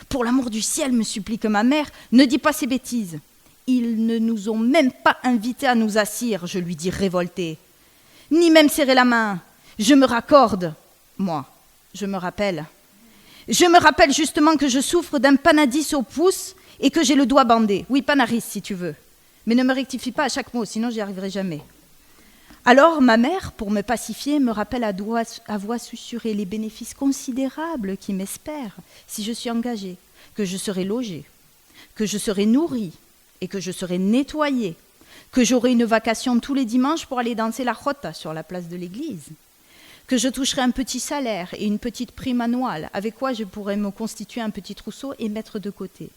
Pour l'amour du ciel, me supplique ma mère, ne dis pas ces bêtises. Ils ne nous ont même pas invités à nous assir, je lui dis révoltée. Ni même serrer la main. Je me raccorde. Moi, je me rappelle justement que je souffre d'un panadis au pouce et que j'ai le doigt bandé. Oui, panaris si tu veux. Mais ne me rectifie pas à chaque mot, sinon j'y arriverai jamais. Alors, ma mère, pour me pacifier, me rappelle à voix susurrée les bénéfices considérables qui m'espèrent si je suis engagée, que je serai logée, que je serai nourrie et que je serai nettoyée, que j'aurai une vacation tous les dimanches pour aller danser la jota sur la place de l'église, que je toucherai un petit salaire et une petite prime annuelle, avec quoi je pourrai me constituer un petit trousseau et mettre de côté.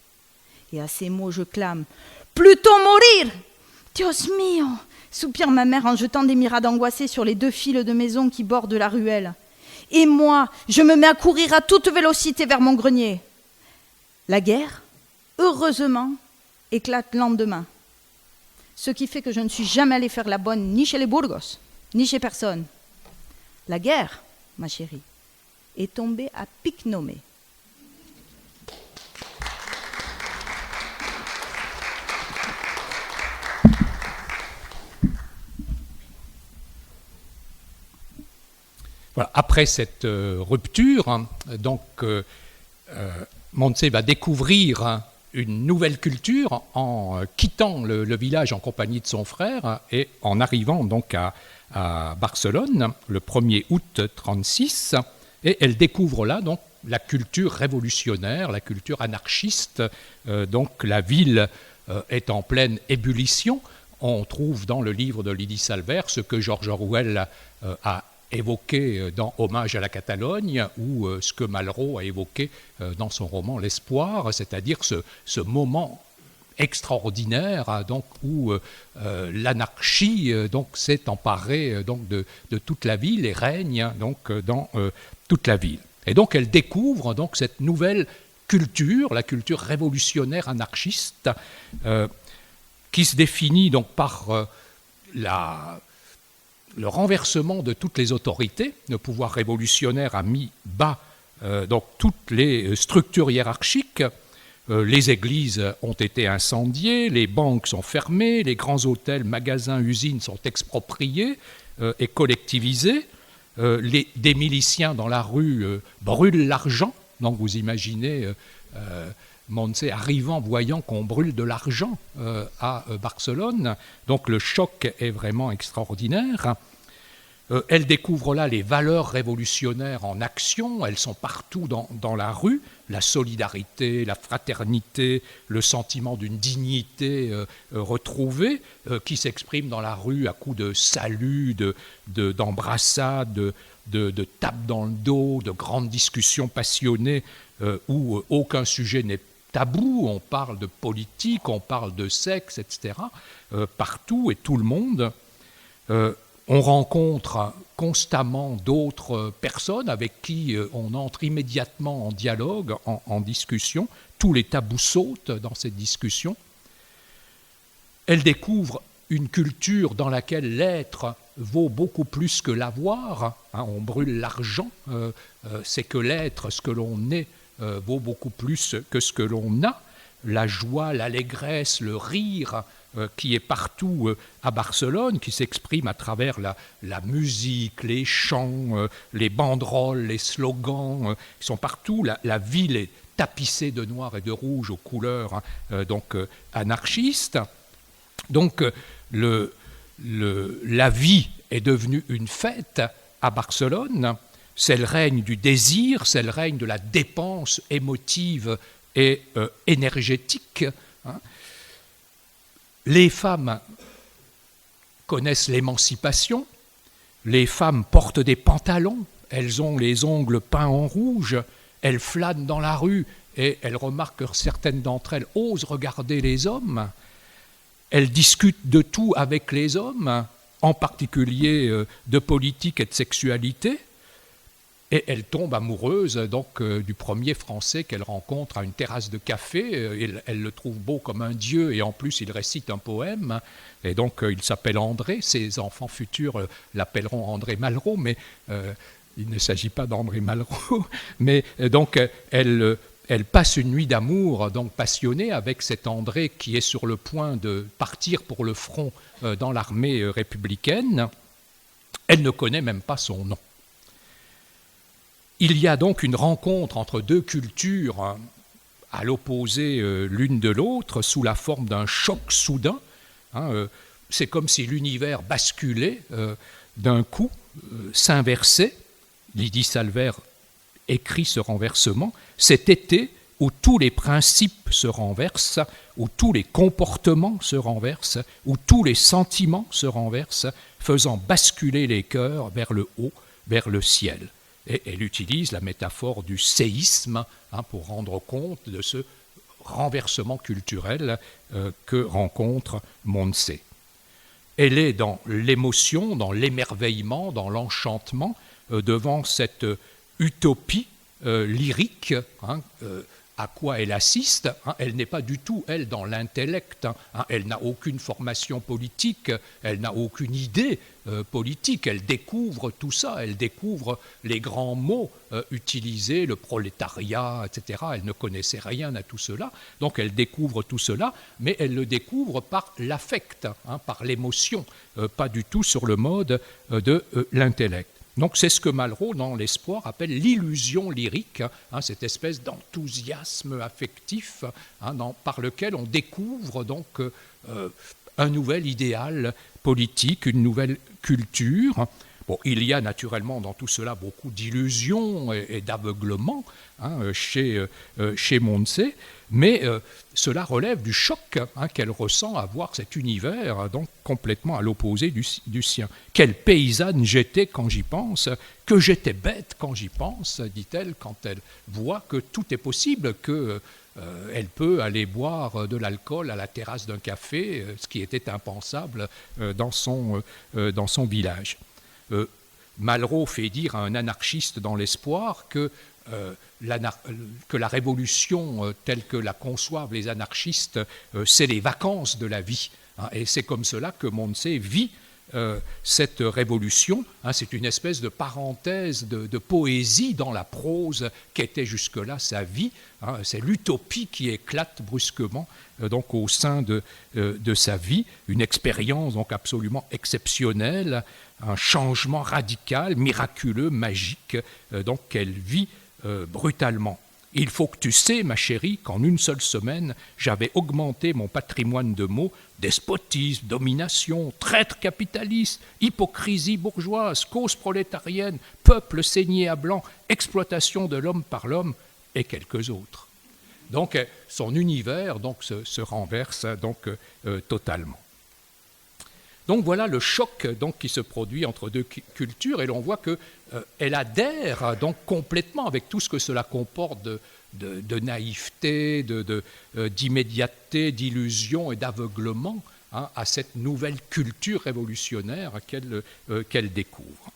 Et à ces mots, je clame « Plutôt mourir !»« Dios mio !» soupire ma mère en jetant des mirades angoissées sur les 2 fils de maison qui bordent la ruelle. Et moi, je me mets à courir à toute vélocité vers mon grenier. La guerre, heureusement, éclate le lendemain. Ce qui fait que je ne suis jamais allée faire la bonne ni chez les Burgos, ni chez personne. La guerre, ma chérie, est tombée à pic nommé. Voilà, après cette rupture, Montse va découvrir une nouvelle culture en quittant le village en compagnie de son frère et en arrivant donc à Barcelone le 1er août 1936. Et elle découvre là donc la culture révolutionnaire, la culture anarchiste. Donc la ville est en pleine ébullition. On trouve dans le livre de Lydie Salvert ce que George Orwell a évoqué dans Hommage à la Catalogne ou ce que Malraux a évoqué dans son roman L'Espoir, c'est-à-dire ce moment extraordinaire donc, où l'anarchie s'est emparée de toute la ville et règne dans toute la ville. Et donc elle découvre donc, cette nouvelle culture, la culture révolutionnaire anarchiste, qui se définit donc, par le renversement de toutes les autorités. Le pouvoir révolutionnaire a mis bas donc, toutes les structures hiérarchiques. Les églises ont été incendiées, les banques sont fermées, les grands hôtels, magasins, usines sont expropriés et collectivisés. Des miliciens dans la rue brûlent l'argent. Donc vous imaginez Montse arrivant, voyant qu'on brûle de l'argent à Barcelone. Donc le choc est vraiment extraordinaire. Elle découvre là les valeurs révolutionnaires en action. Elles sont partout dans la rue. La solidarité, la fraternité, le sentiment d'une dignité retrouvée qui s'exprime dans la rue à coups de saluts, d'embrassades, de tapes dans le dos, de grandes discussions passionnées où aucun sujet n'est tabou. On parle de politique, on parle de sexe, etc. Partout et tout le monde. On rencontre constamment d'autres personnes avec qui on entre immédiatement en dialogue, en discussion. Tous les tabous sautent dans cette discussion. Elle découvre une culture dans laquelle l'être vaut beaucoup plus que l'avoir. On brûle l'argent, c'est que l'être, ce que l'on est, vaut beaucoup plus que ce que l'on a. La joie, l'allégresse, le rire qui est partout à Barcelone, qui s'exprime à travers la musique, les chants, les banderoles, les slogans, qui sont partout. La ville est tapissée de noir et de rouge aux couleurs anarchistes. Donc la vie est devenue une fête à Barcelone. C'est le règne du désir, c'est le règne de la dépense émotive et énergétique. Les femmes connaissent l'émancipation, les femmes portent des pantalons, elles ont les ongles peints en rouge, elles flânent dans la rue et elles remarquent que certaines d'entre elles osent regarder les hommes, elles discutent de tout avec les hommes, en particulier de politique et de sexualité. Et elle tombe amoureuse donc, du premier Français qu'elle rencontre à une terrasse de café. Elle le trouve beau comme un dieu et en plus il récite un poème. Et donc il s'appelle André. Ses enfants futurs l'appelleront André Malraux, mais il ne s'agit pas d'André Malraux. Mais donc elle passe une nuit d'amour donc passionnée avec cet André qui est sur le point de partir pour le front dans l'armée républicaine. Elle ne connaît même pas son nom. Il y a donc une rencontre entre deux cultures à l'opposé l'une de l'autre sous la forme d'un choc soudain. C'est comme si l'univers basculait d'un coup, s'inversait. Lydie Salver écrit ce renversement. Cet été où tous les principes se renversent, où tous les comportements se renversent, où tous les sentiments se renversent, faisant basculer les cœurs vers le haut, vers le ciel. Et elle utilise la métaphore du séisme pour rendre compte de ce renversement culturel que rencontre Montse. Elle est dans l'émotion, dans l'émerveillement, dans l'enchantement devant cette utopie lyrique à quoi elle assiste. Elle n'est pas du tout, elle, dans l'intellect. Elle n'a aucune formation politique, elle n'a aucune idée politique. Elle découvre tout ça, elle découvre les grands mots utilisés, le prolétariat, etc. Elle ne connaissait rien à tout cela. Donc elle découvre tout cela, mais elle le découvre par l'affect, par l'émotion, pas du tout sur le mode de l'intellect. Donc c'est ce que Malraux, dans L'Espoir, appelle l'illusion lyrique, cette espèce d'enthousiasme affectif par lequel on découvre donc un nouvel idéal politique, une nouvelle culture. Bon, il y a naturellement dans tout cela beaucoup d'illusions et d'aveuglement chez Montse, mais cela relève du choc qu'elle ressent à voir cet univers donc complètement à l'opposé du sien. Quelle paysanne j'étais quand j'y pense, que j'étais bête quand j'y pense, dit-elle, quand elle voit que tout est possible, que elle peut aller boire de l'alcool à la terrasse d'un café, ce qui était impensable dans son village. Malraux fait dire à un anarchiste dans l'Espoir que la révolution telle que la conçoivent les anarchistes, c'est les vacances de la vie. Et c'est comme cela que Montse vit cette révolution. C'est une espèce de parenthèse de poésie dans la prose qu'était jusque-là sa vie. C'est l'utopie qui éclate brusquement donc au sein de sa vie, une expérience donc absolument exceptionnelle, un changement radical, miraculeux, magique, donc qu'elle vit brutalement. Il faut que tu sais, ma chérie, qu'en une seule semaine, j'avais augmenté mon patrimoine de mots: despotisme, domination, traître capitaliste, hypocrisie bourgeoise, cause prolétarienne, peuple saigné à blanc, exploitation de l'homme par l'homme, et quelques autres. Donc son univers donc, se renverse donc, totalement. Donc voilà le choc donc, qui se produit entre deux cultures, et l'on voit qu'elle adhère donc complètement avec tout ce que cela comporte de naïveté, d'immédiateté, d'illusion et d'aveuglement à cette nouvelle culture révolutionnaire qu'elle découvre.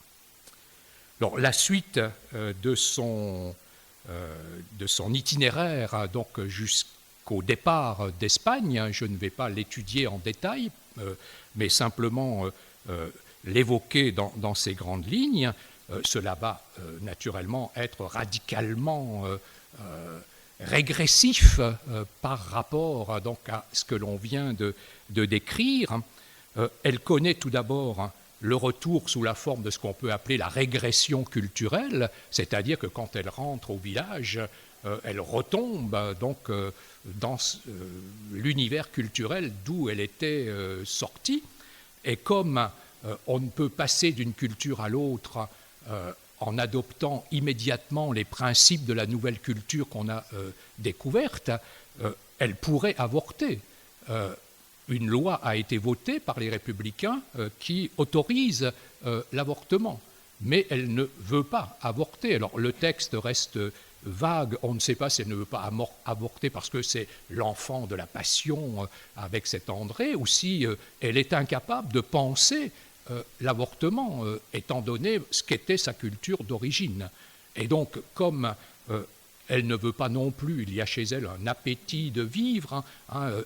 Alors, la suite de son itinéraire donc, jusqu'au départ d'Espagne, je ne vais pas l'étudier en détail, mais simplement l'évoquer dans ces grandes lignes. Cela va naturellement être radicalement régressif par rapport donc, à ce que l'on vient de décrire. Elle connaît tout d'abord le retour sous la forme de ce qu'on peut appeler la régression culturelle, c'est-à-dire que quand elle rentre au village, elle retombe donc dans l'univers culturel d'où elle était sortie. Et comme on ne peut passer d'une culture à l'autre en adoptant immédiatement les principes de la nouvelle culture qu'on a découverte, elle pourrait avorter. Une loi a été votée par les républicains qui autorise l'avortement, mais elle ne veut pas avorter. Alors le texte reste vague, on ne sait pas si elle ne veut pas avorter parce que c'est l'enfant de la passion avec cet André, ou si elle est incapable de penser l'avortement, étant donné ce qu'était sa culture d'origine. Et donc, comme elle ne veut pas non plus, il y a chez elle un appétit de vivre,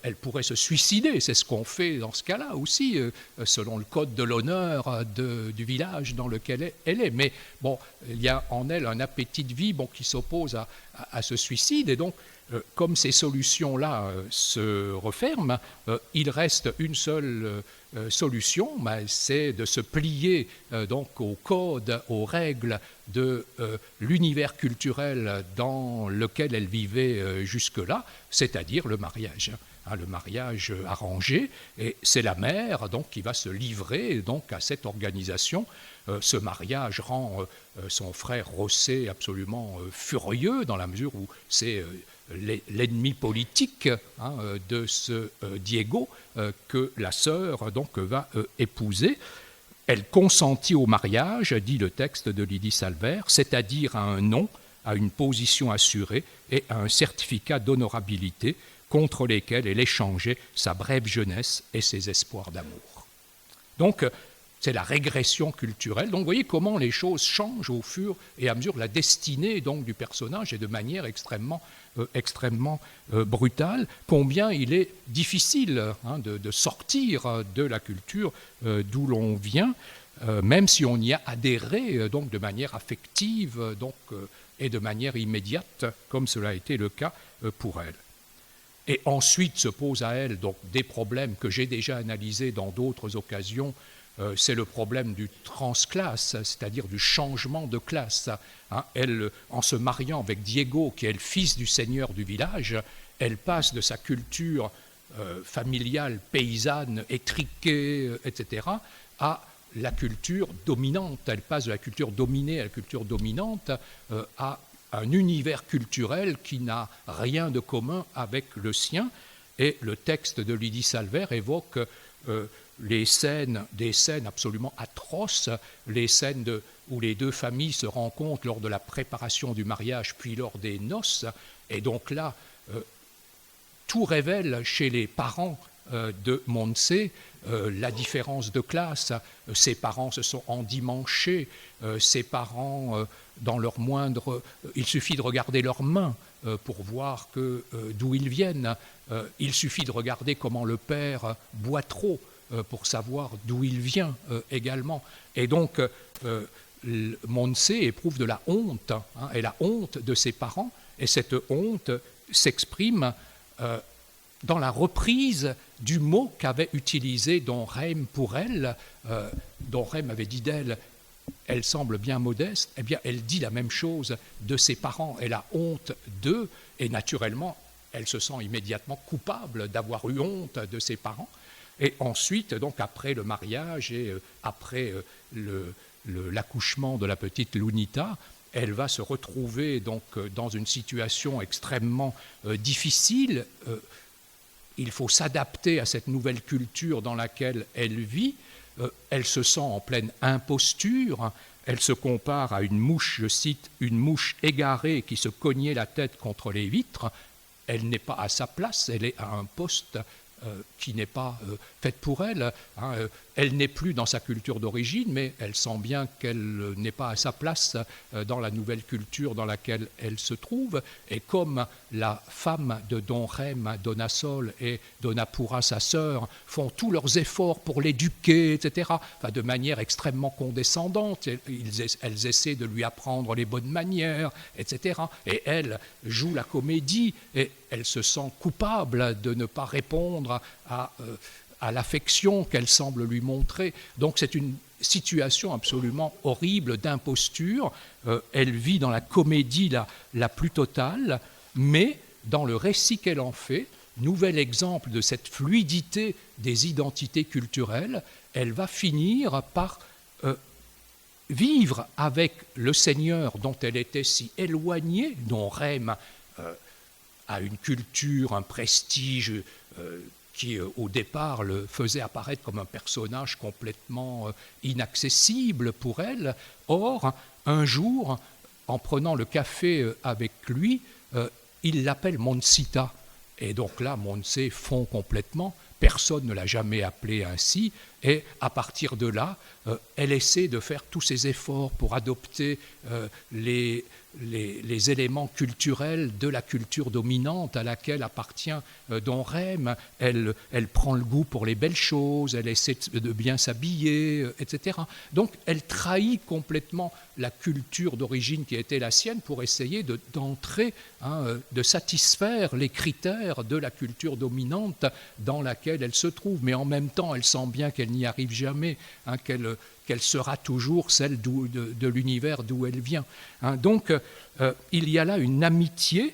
elle pourrait se suicider, c'est ce qu'on fait dans ce cas-là aussi, selon le code de l'honneur du village dans lequel elle est. Mais bon, il y a en elle un appétit de vie qui s'oppose à ce suicide, et donc, comme ces solutions-là se referment, il reste une seule solution, c'est de se plier donc au code, aux règles de l'univers culturel dans lequel elle vivait jusque-là, c'est-à-dire le mariage. Le mariage arrangé, et c'est la mère donc, qui va se livrer donc, à cette organisation. Ce mariage rend son frère José absolument furieux, dans la mesure où c'est l'ennemi politique de ce Diego que la sœur donc, va épouser. Elle consentit au mariage, dit le texte de Lydie Salver, c'est-à-dire à un nom, à une position assurée et à un certificat d'honorabilité contre lesquels elle échangeait sa brève jeunesse et ses espoirs d'amour. Donc, c'est la régression culturelle. Donc, vous voyez comment les choses changent au fur et à mesure. La destinée donc, du personnage est de manière extrêmement brutale. Combien il est difficile de sortir de la culture d'où l'on vient, même si on y a adhéré donc, de manière affective donc, et de manière immédiate, comme cela a été le cas pour elle. Et ensuite se posent à elle donc, des problèmes que j'ai déjà analysés dans d'autres occasions. C'est le problème du transclasse, c'est-à-dire du changement de classe. Elle, en se mariant avec Diego, qui est le fils du seigneur du village, elle passe de sa culture familiale, paysanne, étriquée, etc., à la culture dominante. Elle passe de la culture dominée à la culture dominante, à un univers culturel qui n'a rien de commun avec le sien. Et le texte de Lydie Salvert évoque des scènes absolument atroces, les scènes où les deux familles se rencontrent lors de la préparation du mariage, puis lors des noces. Et donc là, tout révèle chez les parents de Montse la différence de classe. Ses parents se sont endimanchés, ses parents, dans leur moindre... il suffit de regarder leurs mains pour voir d'où ils viennent. Il suffit de regarder comment le père boit trop pour savoir d'où il vient également. Et donc, Montse éprouve de la honte, et la honte de ses parents, et cette honte s'exprime dans la reprise du mot qu'avait utilisé Don Reim pour elle. Don Reim avait dit d'elle, elle semble bien modeste, eh bien elle dit la même chose de ses parents, elle a honte d'eux, et naturellement, elle se sent immédiatement coupable d'avoir eu honte de ses parents. Et ensuite, donc après le mariage et après l'accouchement de la petite Lunita, elle va se retrouver donc dans une situation extrêmement difficile. Il faut s'adapter à cette nouvelle culture dans laquelle elle vit. Elle se sent en pleine imposture. Elle se compare à une mouche, je cite, une mouche égarée qui se cognait la tête contre les vitres. Elle n'est pas à sa place, elle est à un poste qui n'est pas faite pour elle. Elle n'est plus dans sa culture d'origine, mais elle sent bien qu'elle n'est pas à sa place dans la nouvelle culture dans laquelle elle se trouve. Et comme la femme de Don Reim, Dona Sol, et Dona Pura, sa sœur, font tous leurs efforts pour l'éduquer, etc., enfin, de manière extrêmement condescendante, elles essaient de lui apprendre les bonnes manières, etc. Et elle joue la comédie, et elle se sent coupable de ne pas répondre à l'affection qu'elle semble lui montrer. Donc c'est une situation absolument horrible d'imposture. Elle vit dans la comédie la plus totale, mais dans le récit qu'elle en fait, nouvel exemple de cette fluidité des identités culturelles, elle va finir par vivre avec le Seigneur dont elle était si éloignée, dont Reim a une culture, un prestige qui au départ le faisait apparaître comme un personnage complètement inaccessible pour elle. Or, un jour, en prenant le café avec lui, il l'appelle Monsita. Et donc là, Montse fond complètement, personne ne l'a jamais appelée ainsi, et à partir de là, elle essaie de faire tous ses efforts pour adopter les éléments culturels de la culture dominante à laquelle appartient Don Reim. Elle prend le goût pour les belles choses, elle essaie de bien s'habiller, etc. Donc elle trahit complètement la culture d'origine qui était la sienne pour essayer d'entrer, de satisfaire les critères de la culture dominante dans laquelle elle se trouve. Mais en même temps, elle sent bien qu'elle n'y arrive jamais, qu'elle sera toujours celle de l'univers d'où elle vient. Donc, il y a là une amitié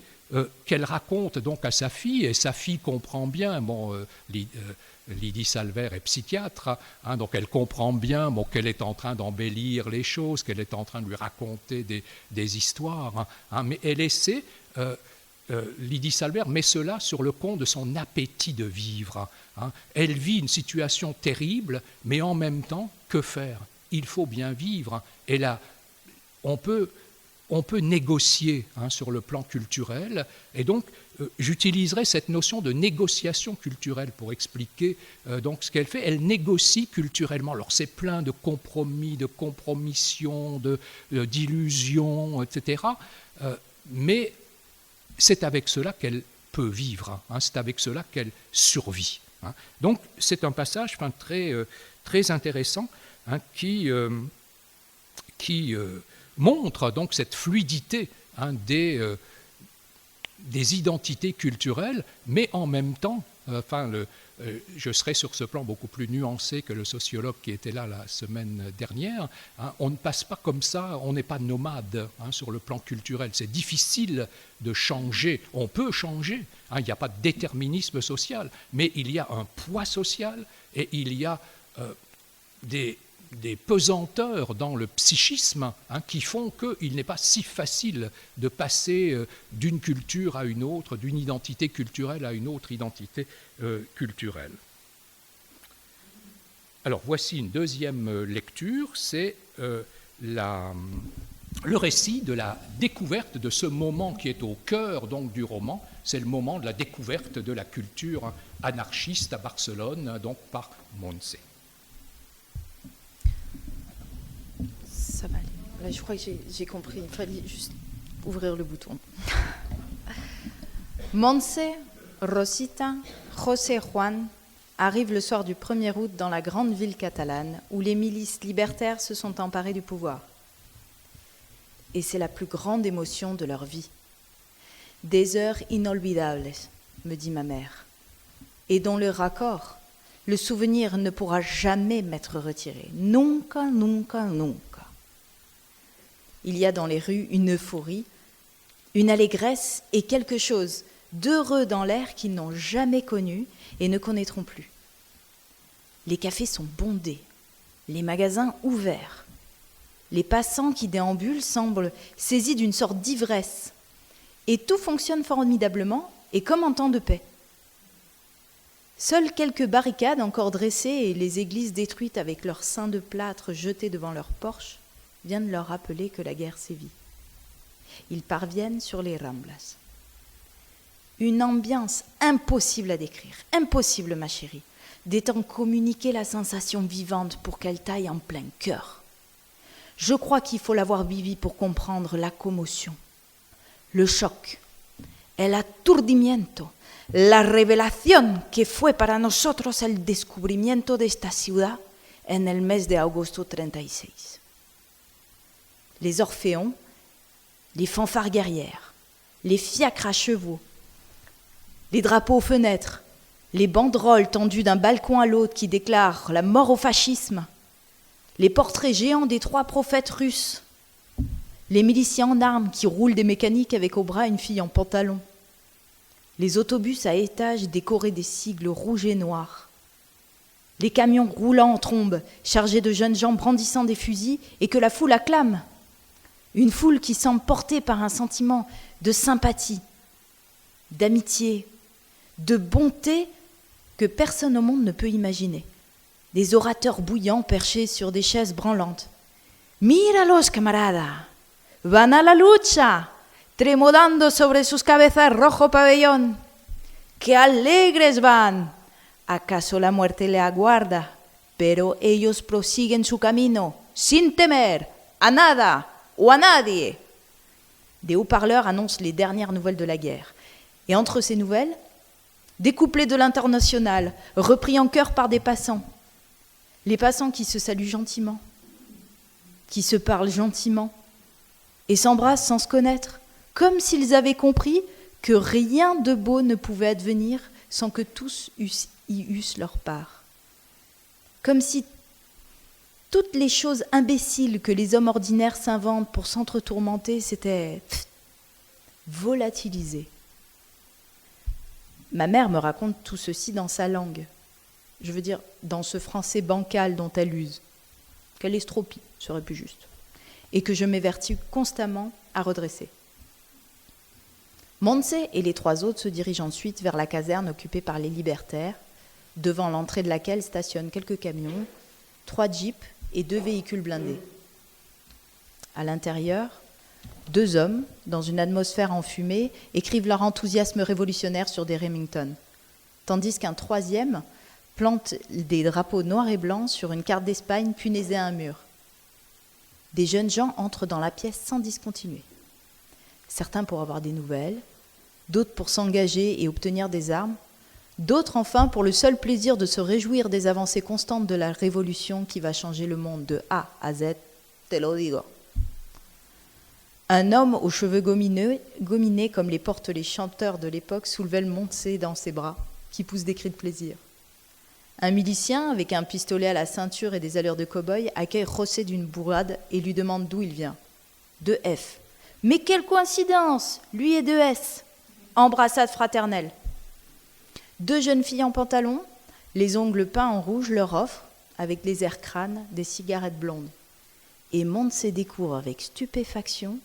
qu'elle raconte donc à sa fille, et sa fille comprend bien. Lydie Salvert est psychiatre, donc elle comprend bien qu'elle est en train d'embellir les choses, qu'elle est en train de lui raconter des histoires, mais elle essaie, Lydie Salvert met cela sur le compte de son appétit de vivre. Elle vit une situation terrible, mais en même temps, que faire? Il faut bien vivre. Et là, on peut négocier sur le plan culturel, et donc j'utiliserai cette notion de négociation culturelle pour expliquer donc ce qu'elle fait. Elle négocie culturellement. Alors c'est plein de compromis, de compromissions, d'illusions, etc. Mais c'est avec cela qu'elle peut vivre, c'est avec cela qu'elle survit. Donc c'est un passage très, très intéressant qui montre donc cette fluidité des identités culturelles, mais en même temps, je serai sur ce plan beaucoup plus nuancé que le sociologue qui était là la semaine dernière. On ne passe pas comme ça, on n'est pas nomade sur le plan culturel. C'est difficile de changer. On peut changer. Il n'y a pas de déterminisme social, mais il y a un poids social et il y a des des pesanteurs dans le psychisme qui font qu'il n'est pas si facile de passer d'une culture à une autre, d'une identité culturelle à une autre identité culturelle. Alors voici une deuxième lecture, c'est le récit de la découverte de ce moment qui est au cœur donc du roman, c'est le moment de la découverte de la culture anarchiste à Barcelone, donc par Montse. Ça va aller. Là, je crois que j'ai compris. Il fallait juste ouvrir le bouton. Montse, Rosita, José Juan arrivent le soir du 1er août dans la grande ville catalane où les milices libertaires se sont emparées du pouvoir. Et c'est la plus grande émotion de leur vie. Des heures inolvidables, me dit ma mère, et dont le raccord, le souvenir ne pourra jamais m'être retiré. Nunca, nunca, nunca. Il y a dans les rues une euphorie, une allégresse et quelque chose d'heureux dans l'air qu'ils n'ont jamais connu et ne connaîtront plus. Les cafés sont bondés, les magasins ouverts. Les passants qui déambulent semblent saisis d'une sorte d'ivresse. Et tout fonctionne formidablement et comme en temps de paix. Seules quelques barricades encore dressées et les églises détruites avec leurs saints de plâtre jetés devant leurs porches viennent leur rappeler que la guerre sévit. Ils parviennent sur les Ramblas. Une ambiance impossible à décrire, impossible ma chérie, d'étant communiquer la sensation vivante pour qu'elle taille en plein cœur. Je crois qu'il faut l'avoir vivi pour comprendre la commotion, le choc, el aturdimiento, la revelación que fue para nosotros el descubrimiento de esta ciudad en el mes de agosto 36. Les orphéons, les fanfares guerrières, les fiacres à chevaux, les drapeaux aux fenêtres, les banderoles tendues d'un balcon à l'autre qui déclarent la mort au fascisme, les portraits géants des 3 prophètes russes, les miliciens en armes qui roulent des mécaniques avec au bras une fille en pantalon, les autobus à étages décorés des sigles rouges et noirs, les camions roulant en trombe, chargés de jeunes gens brandissant des fusils et que la foule acclame. Une foule qui semble portée par un sentiment de sympathie, d'amitié, de bonté que personne au monde ne peut imaginer. Des orateurs bouillants perchés sur des chaises branlantes. « Míralos, camarada, van a la lucha, tremolando sobre sus cabezas rojo pabellón. ¡Qué alegres van! ¿Acaso la muerte le aguarda? Pero ellos prosiguen su camino, sin temer a nada ou à nadie. » Des haut-parleurs annoncent les dernières nouvelles de la guerre. Et entre ces nouvelles, des couplets de l'Internationale, repris en chœur par des passants. Les passants qui se saluent gentiment, qui se parlent gentiment et s'embrassent sans se connaître, comme s'ils avaient compris que rien de beau ne pouvait advenir sans que tous y eussent leur part. Comme si toutes les choses imbéciles que les hommes ordinaires s'inventent pour s'entre-tourmenter s'étaient volatilisées. Ma mère me raconte tout ceci dans sa langue. Je veux dire, dans ce français bancal dont elle use, qu'elle estropie, serait plus juste, et que je m'évertue constamment à redresser. Montse et les 3 autres se dirigent ensuite vers la caserne occupée par les libertaires, devant l'entrée de laquelle stationnent quelques camions, 3 jeeps et 2 véhicules blindés. À l'intérieur, 2 hommes, dans une atmosphère enfumée, écrivent leur enthousiasme révolutionnaire sur des Remington, tandis qu'un 3e plante des drapeaux noirs et blancs sur une carte d'Espagne punaisée à un mur. Des jeunes gens entrent dans la pièce sans discontinuer. Certains pour avoir des nouvelles, d'autres pour s'engager et obtenir des armes, d'autres enfin pour le seul plaisir de se réjouir des avancées constantes de la révolution qui va changer le monde de A à Z, te lo digo. Un homme aux cheveux gominés comme les portent les chanteurs de l'époque soulevait le Montse dans ses bras, qui pousse des cris de plaisir. Un milicien, avec un pistolet à la ceinture et des allures de cow-boy, accueille José d'une bourrade et lui demande d'où il vient. De F. Mais quelle coïncidence! Lui est de S. Embrassade fraternelle. 2 jeunes filles en pantalon, les ongles peints en rouge, leur offrent, avec les airs crânes des cigarettes blondes. Et Montse découvre avec stupéfaction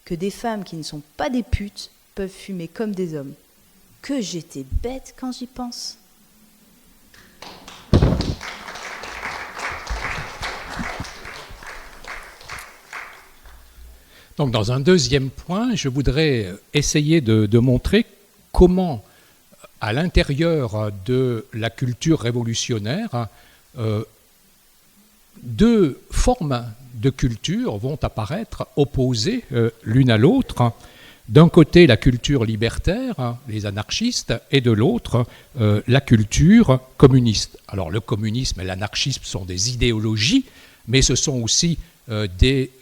que des femmes qui ne sont pas des putes peuvent fumer comme des hommes. Que j'étais bête quand j'y pense. Donc, dans un deuxième point, je voudrais essayer de montrer comment, à l'intérieur de la culture révolutionnaire, deux formes de culture vont apparaître opposées l'une à l'autre. D'un côté, la culture libertaire, les anarchistes, et de l'autre, la culture communiste. Alors, le communisme et l'anarchisme sont des idéologies, mais ce sont aussi des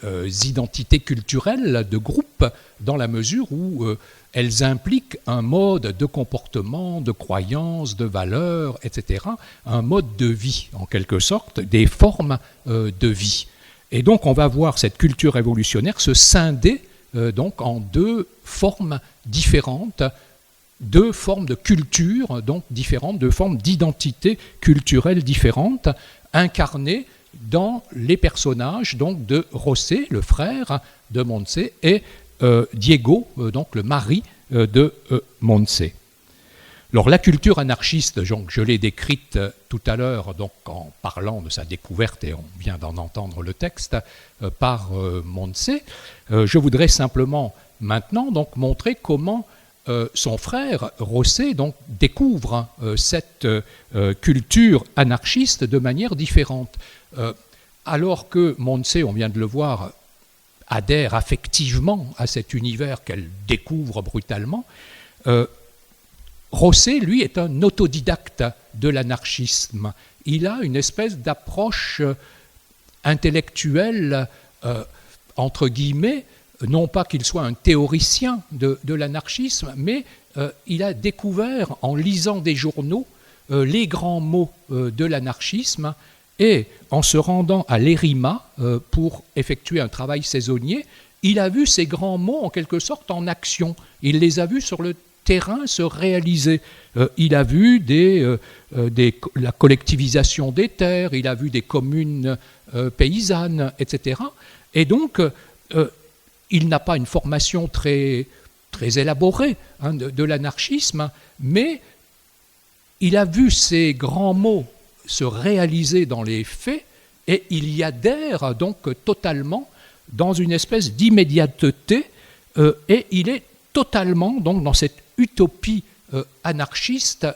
identités culturelles de groupe, dans la mesure où elles impliquent un mode de comportement, de croyance, de valeurs, etc., un mode de vie, en quelque sorte, des formes de vie. Et donc, on va voir cette culture révolutionnaire se scinder donc en deux formes différentes, deux formes de culture donc différentes, deux formes d'identité culturelle différentes, incarnées dans les personnages donc de José, le frère de Montse, et Diego, donc le mari de Montse. Alors la culture anarchiste, donc, je l'ai décrite tout à l'heure donc, en parlant de sa découverte, et on vient d'en entendre le texte, par Montse. Je voudrais simplement maintenant donc, montrer comment son frère José donc, découvre cette culture anarchiste de manière différente. Alors que Montse, on vient de le voir, adhère affectivement à cet univers qu'elle découvre brutalement, José, lui, est un autodidacte de l'anarchisme. Il a une espèce d'approche intellectuelle, entre guillemets, non pas qu'il soit un théoricien de l'anarchisme, mais il a découvert, en lisant des journaux, les grands mots de l'anarchisme, et en se rendant à l'Érima pour effectuer un travail saisonnier, il a vu ces grands mots, en quelque sorte, en action. Il les a vus sur le terrain se réaliser. Il a vu la collectivisation des terres, il a vu des communes paysannes, etc. Et donc, il n'a pas une formation très, très élaborée de l'anarchisme, mais il a vu ces grands mots se réaliser dans les faits et il y adhère donc totalement dans une espèce d'immédiateté et il est totalement donc dans cette utopie anarchiste,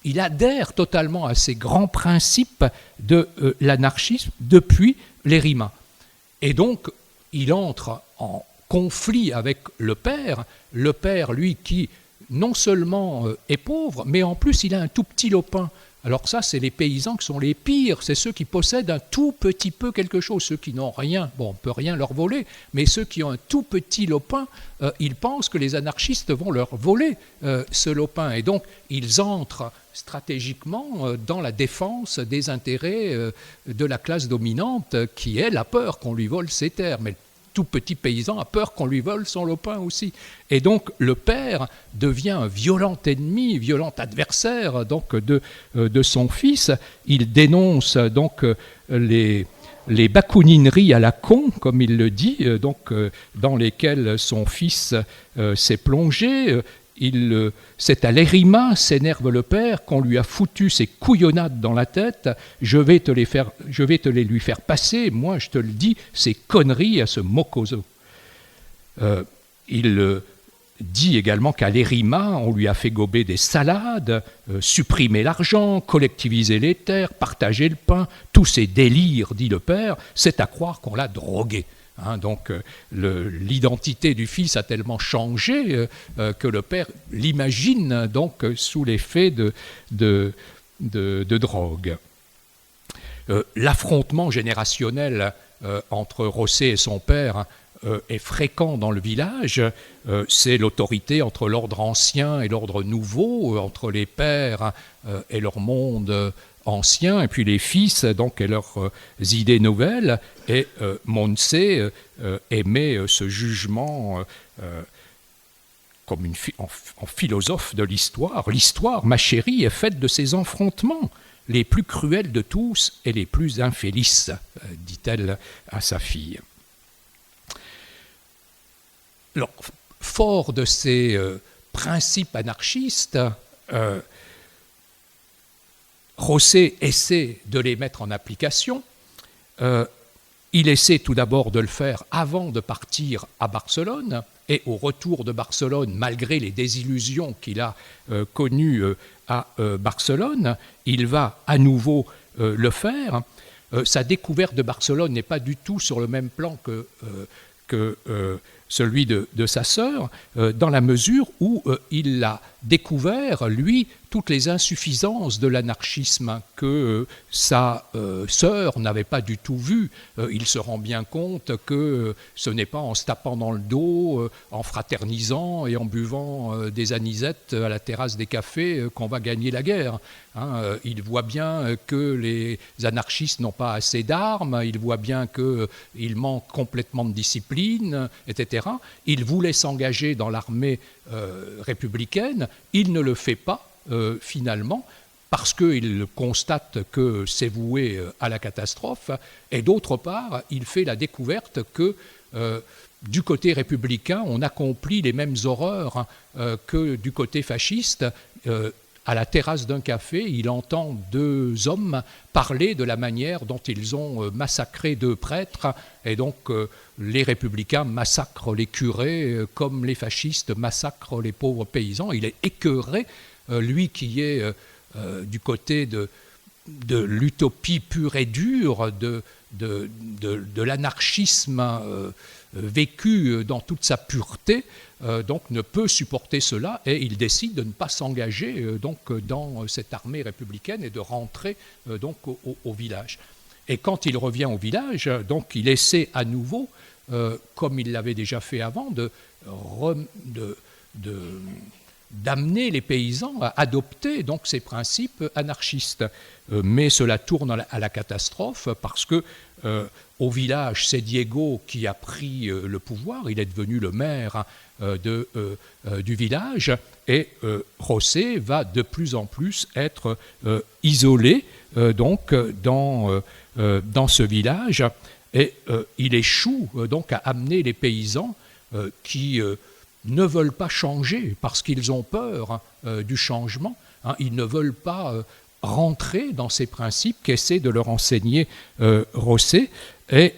il adhère totalement à ces grands principes de l'anarchisme depuis l'Érima. Et donc, il entre en conflit avec le père, lui, qui non seulement est pauvre, mais en plus, il a un tout petit lopin. Alors ça, c'est les paysans qui sont les pires, c'est ceux qui possèdent un tout petit peu quelque chose, ceux qui n'ont rien, bon, on ne peut rien leur voler, mais ceux qui ont un tout petit lopin, ils pensent que les anarchistes vont leur voler ce lopin. Et donc, ils entrent stratégiquement dans la défense des intérêts de la classe dominante, qui, elle, a peur qu'on lui vole ses terres. Mais tout petit paysan a peur qu'on lui vole son lopin aussi. Et donc le père devient un violent ennemi, violent adversaire donc, de son fils. Il dénonce donc les bacounineries à la con, comme il le dit, donc, dans lesquelles son fils s'est plongé. C'est à l'Érima, s'énerve le père, qu'on lui a foutu ces couillonnades dans la tête. Je vais te les lui faire passer, moi je te le dis, ces conneries à ce mocoso. Il dit également qu'à l'Érima, on lui a fait gober des salades, supprimer l'argent, collectiviser les terres, partager le pain. Tous ces délires, dit le père, c'est à croire qu'on l'a drogué. Donc l'identité du fils a tellement changé que le père l'imagine donc sous l'effet de drogue. L'affrontement générationnel entre José et son père est fréquent dans le village. C'est l'autorité entre l'ordre ancien et l'ordre nouveau, entre les pères et leur monde ancien, et puis les fils donc, et leurs idées nouvelles. Et Montse émet ce jugement comme en philosophe de l'histoire. L'histoire, ma chérie, est faite de ces affrontements. les plus cruels de tous et les plus infélices, dit-elle à sa fille. Alors, fort de ces principes anarchistes, José essaie de les mettre en application. Il essaie tout d'abord de le faire avant de partir à Barcelone, et au retour de Barcelone, malgré les désillusions qu'il a connues à Barcelone, il va à nouveau le faire. Sa découverte de Barcelone n'est pas du tout sur le même plan que celui de sa sœur, dans la mesure où il a découvert, lui, toutes les insuffisances de l'anarchisme que sa sœur n'avait pas du tout vues. Il se rend bien compte que ce n'est pas en se tapant dans le dos, en fraternisant et en buvant des anisettes à la terrasse des cafés qu'on va gagner la guerre. Il voit bien que les anarchistes n'ont pas assez d'armes, il voit bien qu'il manque complètement de discipline, etc. Il voulait s'engager dans l'armée républicaine, il ne le fait pas finalement, parce qu'il constate que c'est voué à la catastrophe, et d'autre part, il fait la découverte que du côté républicain, on accomplit les mêmes horreurs que du côté fasciste. À la terrasse d'un café, il entend deux hommes parler de la manière dont ils ont massacré deux prêtres, et donc les républicains massacrent les curés comme les fascistes massacrent les pauvres paysans. Il est écœuré, lui qui est du côté de l'utopie pure et dure, de l'anarchisme vécu dans toute sa pureté, donc ne peut supporter cela, et il décide de ne pas s'engager donc dans cette armée républicaine et de rentrer donc au village. Et quand il revient au village, donc il essaie à nouveau, comme il l'avait déjà fait avant, d'amener les paysans à adopter donc ces principes anarchistes. Mais cela tourne à la catastrophe parce que au village, c'est Diego qui a pris le pouvoir, il est devenu le maire du village, et José va de plus en plus être isolé donc dans ce village, et il échoue donc à amener les paysans qui ne veulent pas changer parce qu'ils ont peur du changement, ils ne veulent pas rentrer dans ces principes qu'essaie de leur enseigner José, et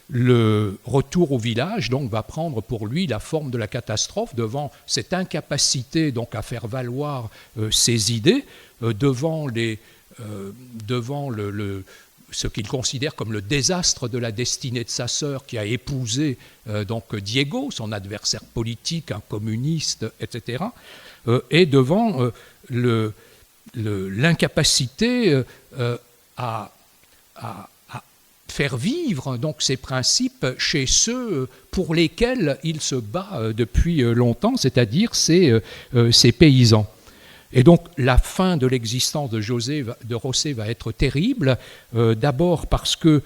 le retour au village donc va prendre pour lui la forme de la catastrophe devant cette incapacité donc à faire valoir ses idées, devant ce qu'il considère comme le désastre de la destinée de sa sœur qui a épousé donc Diego, son adversaire politique, un communiste, etc., et devant l'incapacité à faire vivre donc ces principes chez ceux pour lesquels il se bat depuis longtemps, c'est-à-dire ces paysans. Et donc la fin de l'existence de José va être terrible, d'abord parce que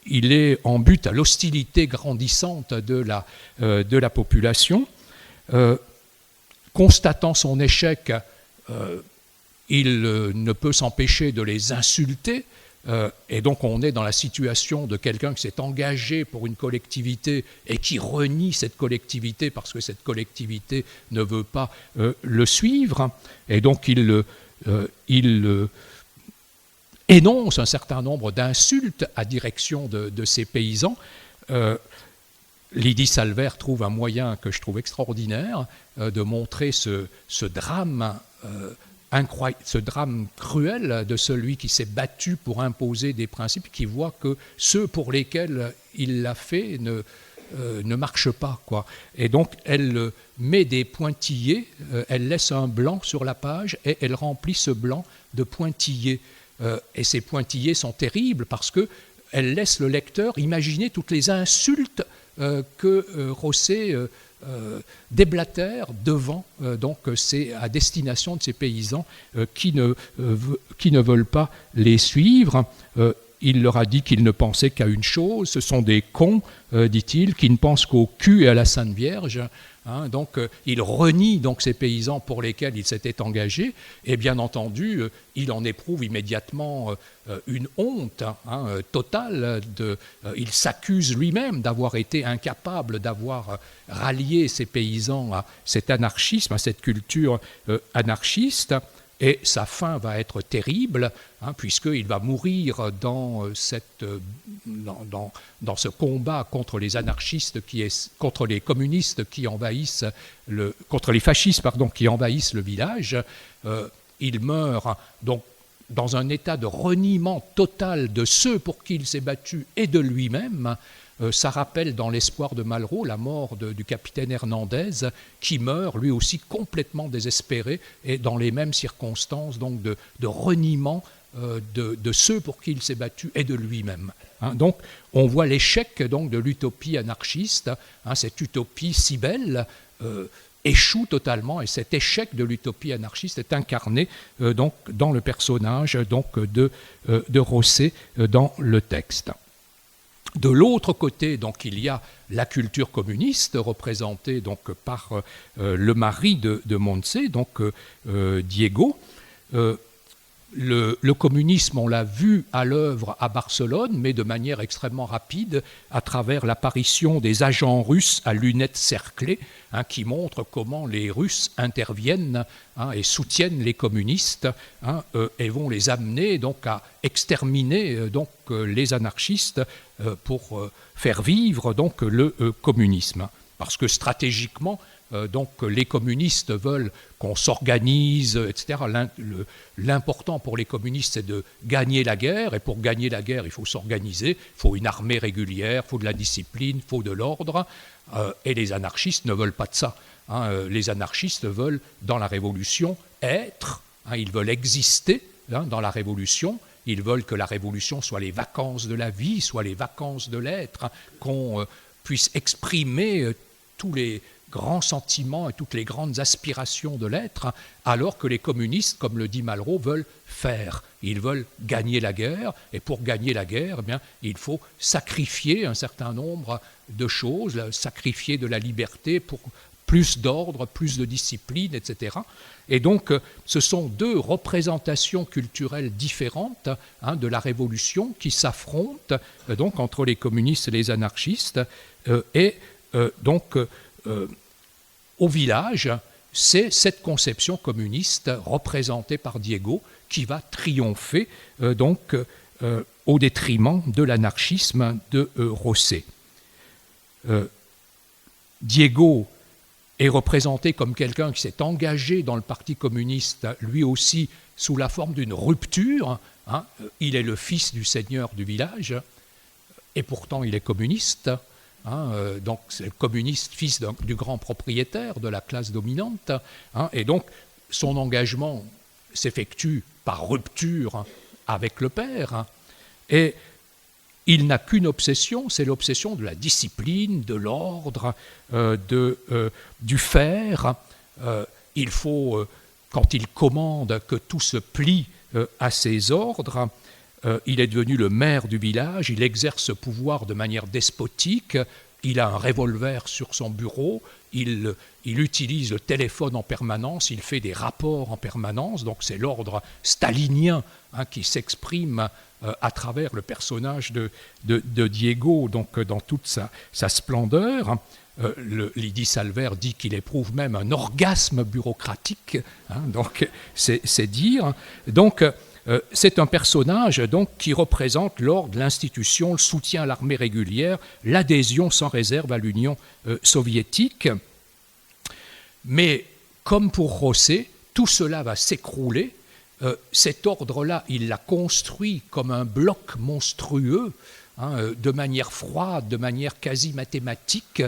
il est en but à l'hostilité grandissante de la population. Constatant son échec, il ne peut s'empêcher de les insulter, et donc on est dans la situation de quelqu'un qui s'est engagé pour une collectivité et qui renie cette collectivité parce que cette collectivité ne veut pas le suivre, et donc il énonce un certain nombre d'insultes à direction de ces paysans. Lydie Salver trouve un moyen que je trouve extraordinaire de montrer ce drame ce drame cruel de celui qui s'est battu pour imposer des principes, qui voit que ceux pour lesquels il l'a fait ne marchent pas, quoi. Et donc elle met des pointillés, elle laisse un blanc sur la page et elle remplit ce blanc de pointillés. Et ces pointillés sont terribles parce qu'elle laisse le lecteur imaginer toutes les insultes que José déblatère devant, donc c'est à destination de ces paysans qui ne veulent pas les suivre. Il leur a dit qu'ils ne pensaient qu'à une chose, ce sont des cons, dit-il, qui ne pensent qu'au cul et à la Sainte Vierge. Donc, il renie donc ces paysans pour lesquels il s'était engagé, et bien entendu, il en éprouve immédiatement une honte totale. Il s'accuse lui-même d'avoir été incapable d'avoir rallié ces paysans à cet anarchisme, à cette culture anarchiste. Et sa fin va être terrible, puisqu'il va mourir dans ce combat contre les anarchistes, contre les communistes qui envahissent contre les fascistes, qui envahissent le village. Il meurt donc dans un état de reniement total de ceux pour qui il s'est battu et de lui-même. Ça rappelle dans L'espoir de Malraux la mort du capitaine Hernandez, qui meurt lui aussi complètement désespéré et dans les mêmes circonstances donc de reniement de ceux pour qui il s'est battu et de lui-même. Donc on voit l'échec donc de l'utopie anarchiste, cette utopie si belle échoue totalement, et cet échec de l'utopie anarchiste est incarné donc dans le personnage donc de Rosset dans le texte. De l'autre côté, donc, il y a la culture communiste représentée donc, par le mari de Montse, donc Diego. Le communisme, on l'a vu à l'œuvre à Barcelone, mais de manière extrêmement rapide, à travers l'apparition des agents russes à lunettes cerclées, qui montrent comment les Russes interviennent et soutiennent les communistes et vont les amener donc, à exterminer donc, les anarchistes pour faire vivre donc, le communisme. Parce que stratégiquement, donc les communistes veulent qu'on s'organise, etc. L'important pour les communistes, c'est de gagner la guerre, et pour gagner la guerre, il faut s'organiser, il faut une armée régulière, il faut de la discipline, il faut de l'ordre, et les anarchistes ne veulent pas de ça. Les anarchistes veulent, dans la révolution, être, ils veulent exister dans la révolution, ils veulent que la révolution soit les vacances de la vie, soit les vacances de l'être, qu'on puisse exprimer tous les grands sentiments et toutes les grandes aspirations de l'être, alors que les communistes, comme le dit Malraux, veulent faire. Ils veulent gagner la guerre, et pour gagner la guerre, eh bien, il faut sacrifier un certain nombre de choses, sacrifier de la liberté pour plus d'ordre, plus de discipline, etc. Et donc, ce sont deux représentations culturelles différentes de la Révolution qui s'affrontent donc entre les communistes et les anarchistes, au village, c'est cette conception communiste représentée par Diego qui va triompher au détriment de l'anarchisme de Rosset. Diego est représenté comme quelqu'un qui s'est engagé dans le Parti communiste, lui aussi sous la forme d'une rupture. Il est le fils du seigneur du village, et pourtant il est communiste. Donc c'est le communiste, fils du grand propriétaire de la classe dominante, et donc son engagement s'effectue par rupture avec le père, et il n'a qu'une obsession, c'est l'obsession de la discipline, de l'ordre, du faire. Il faut, quand il commande, que tout se plie à ses ordres. Il est devenu le maire du village, il exerce ce pouvoir de manière despotique, il a un revolver sur son bureau, il utilise le téléphone en permanence, il fait des rapports en permanence, donc c'est l'ordre stalinien qui s'exprime à travers le personnage de Diego, donc dans toute sa splendeur. Lydie Salver dit qu'il éprouve même un orgasme bureaucratique, donc c'est dire. Donc, c'est un personnage donc, qui représente l'ordre, l'institution, le soutien à l'armée régulière, l'adhésion sans réserve à l'Union soviétique. Mais comme pour Rosset, tout cela va s'écrouler. Cet ordre-là, il l'a construit comme un bloc monstrueux, de manière froide, de manière quasi mathématique,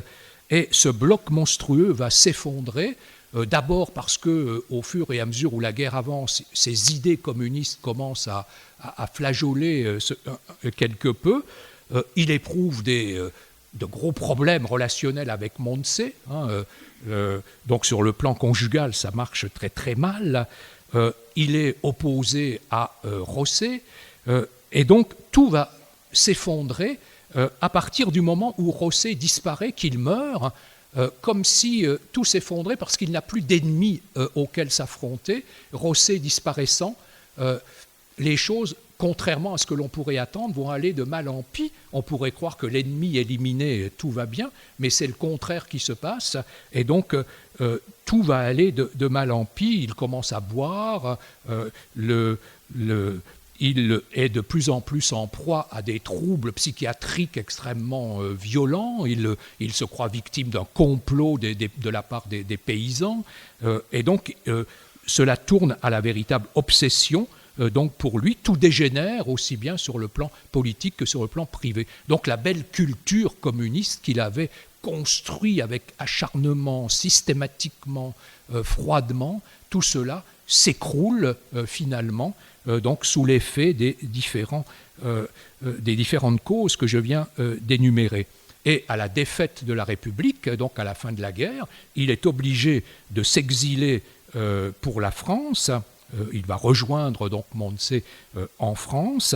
et ce bloc monstrueux va s'effondrer. D'abord parce qu'au fur et à mesure où la guerre avance, ces idées communistes commencent à flageoler quelque peu. Il éprouve de gros problèmes relationnels avec Montse. Donc sur le plan conjugal, ça marche très très mal. Il est opposé à Rosset. Et donc tout va s'effondrer à partir du moment où Rosset disparaît, qu'il meurt. comme si tout s'effondrait parce qu'il n'a plus d'ennemis auxquels s'affronter, Rosset disparaissant, les choses, contrairement à ce que l'on pourrait attendre, vont aller de mal en pis. On pourrait croire que l'ennemi éliminé, tout va bien, mais c'est le contraire qui se passe. Et donc, tout va aller de mal en pis. Il commence à boire, il est de plus en plus en proie à des troubles psychiatriques extrêmement violents. Il se croit victime d'un complot de la part des paysans. Et donc, cela tourne à la véritable obsession. Donc pour lui, tout dégénère aussi bien sur le plan politique que sur le plan privé. Donc la belle culture communiste qu'il avait construite avec acharnement, systématiquement, froidement, tout cela s'écroule finalement donc sous l'effet des différentes causes que je viens d'énumérer. Et à la défaite de la République, donc à la fin de la guerre, il est obligé de s'exiler pour la France. Il va rejoindre donc Montse en France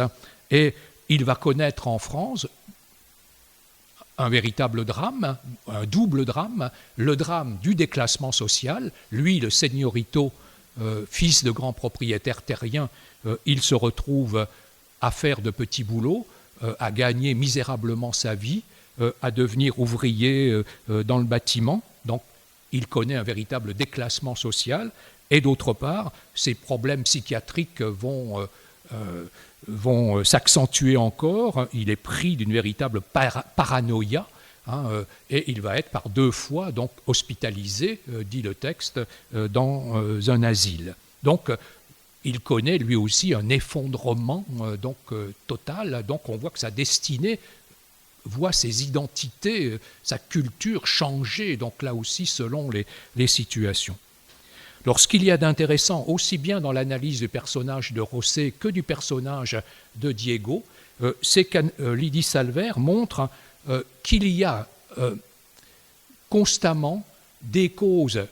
et il va connaître en France un véritable drame, un double drame, le drame du déclassement social. Lui, le señorito, fils de grands propriétaires terriens, il se retrouve à faire de petits boulots, à gagner misérablement sa vie, à devenir ouvrier dans le bâtiment. Donc, il connaît un véritable déclassement social. Et d'autre part, ces problèmes psychiatriques vont s'accentuer encore. Il est pris d'une véritable paranoïa, et il va être par 2 fois donc hospitalisé, dit le texte, dans un asile. Donc, il connaît lui aussi un effondrement total. Donc, on voit que sa destinée voit ses identités, sa culture changer, donc là aussi selon les situations. Alors, ce qu'il y a d'intéressant, aussi bien dans l'analyse du personnage de Rosset que du personnage de Diego, c'est que Lydie Salver montre qu'il y a constamment des causes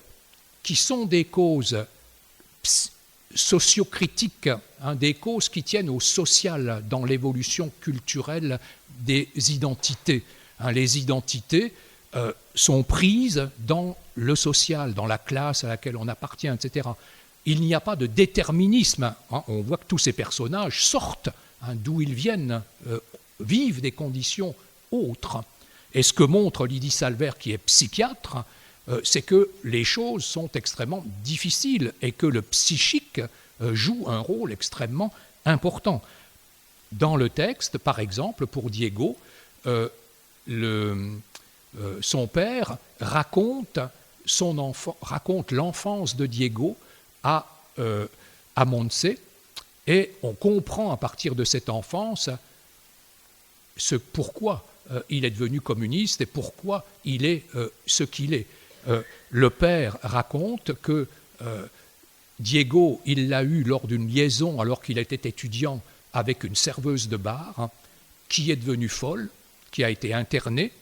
qui sont des causes sociocritiques, des causes qui tiennent au social dans l'évolution culturelle des identités. Les identités sont prises dans le social, dans la classe à laquelle on appartient, etc. Il n'y a pas de déterminisme. On voit que tous ces personnages sortent d'où ils viennent, vivent des conditions autres. Et ce que montre Lydie Salver, qui est psychiatre, c'est que les choses sont extrêmement difficiles et que le psychique joue un rôle extrêmement important. Dans le texte, par exemple, pour Diego, son père raconte l'enfance de Diego à Montse, et on comprend à partir de cette enfance pourquoi il est devenu communiste et pourquoi il est ce qu'il est. Le père raconte que Diego, il l'a eu lors d'une liaison alors qu'il était étudiant avec une serveuse de bar, qui est devenue folle, qui a été internée.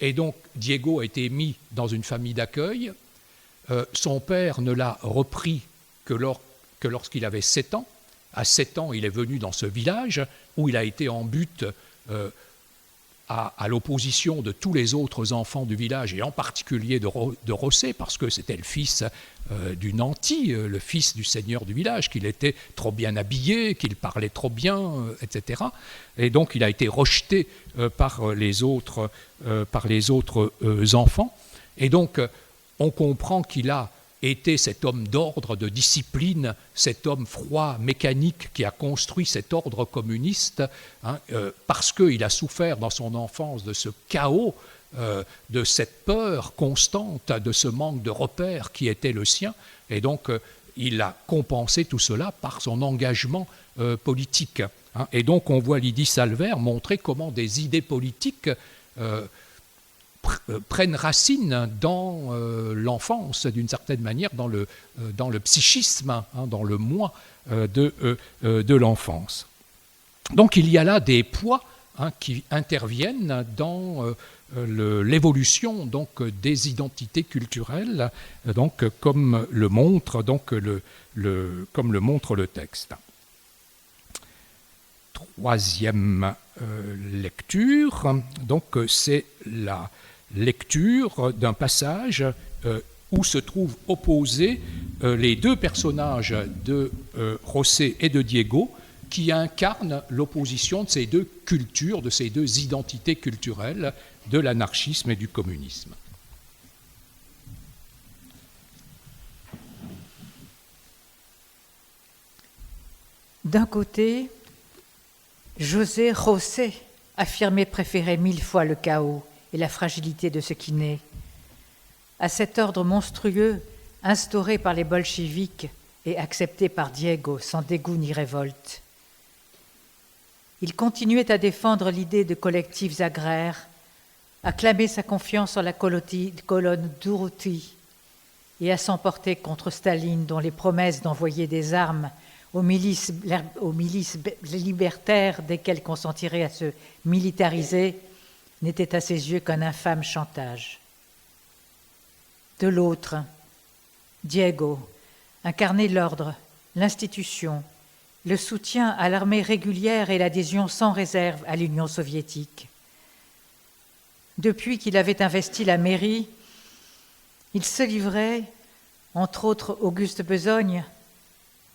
Et donc, Diego a été mis dans une famille d'accueil. Son père ne l'a repris que lorsqu'il avait 7 ans. À 7 ans, il est venu dans ce village où il a été en butte à l'opposition de tous les autres enfants du village, et en particulier de Rosset, parce que c'était le fils du nanti, le fils du seigneur du village, qu'il était trop bien habillé, qu'il parlait trop bien, etc. Et donc il a été rejeté par les autres enfants. Et donc on comprend qu'il a été cet homme d'ordre, de discipline, cet homme froid, mécanique, qui a construit cet ordre communiste, parce qu'il a souffert dans son enfance de ce chaos, de cette peur constante, de ce manque de repères qui était le sien. Et donc, il a compensé tout cela par son engagement politique. Et donc, on voit Lydie Salver montrer comment des idées politiques prennent racine dans l'enfance, d'une certaine manière, dans le psychisme, dans le moi de l'enfance. Donc il y a là des poids qui interviennent dans l'évolution donc des identités culturelles, donc comme le montre le texte. Troisième lecture, donc c'est lecture d'un passage où se trouvent opposés les deux personnages de José et de Diego, qui incarnent l'opposition de ces deux cultures, de ces deux identités culturelles, de l'anarchisme et du communisme. D'un côté, José affirmait préférer 1000 fois le chaos et la fragilité de ce qui naît à cet ordre monstrueux instauré par les bolcheviks et accepté par Diego sans dégoût ni révolte. Il continuait à défendre l'idée de collectifs agraires, à clamer sa confiance en la colonne Durruti et à s'emporter contre Staline, dont les promesses d'envoyer des armes aux milices libertaires dès qu'elles consentiraient à se militariser n'étaient à ses yeux qu'un infâme chantage. De l'autre, Diego incarnait l'ordre, l'institution, le soutien à l'armée régulière et l'adhésion sans réserve à l'Union soviétique. Depuis qu'il avait investi la mairie, il se livrait, entre autres Auguste Besogne,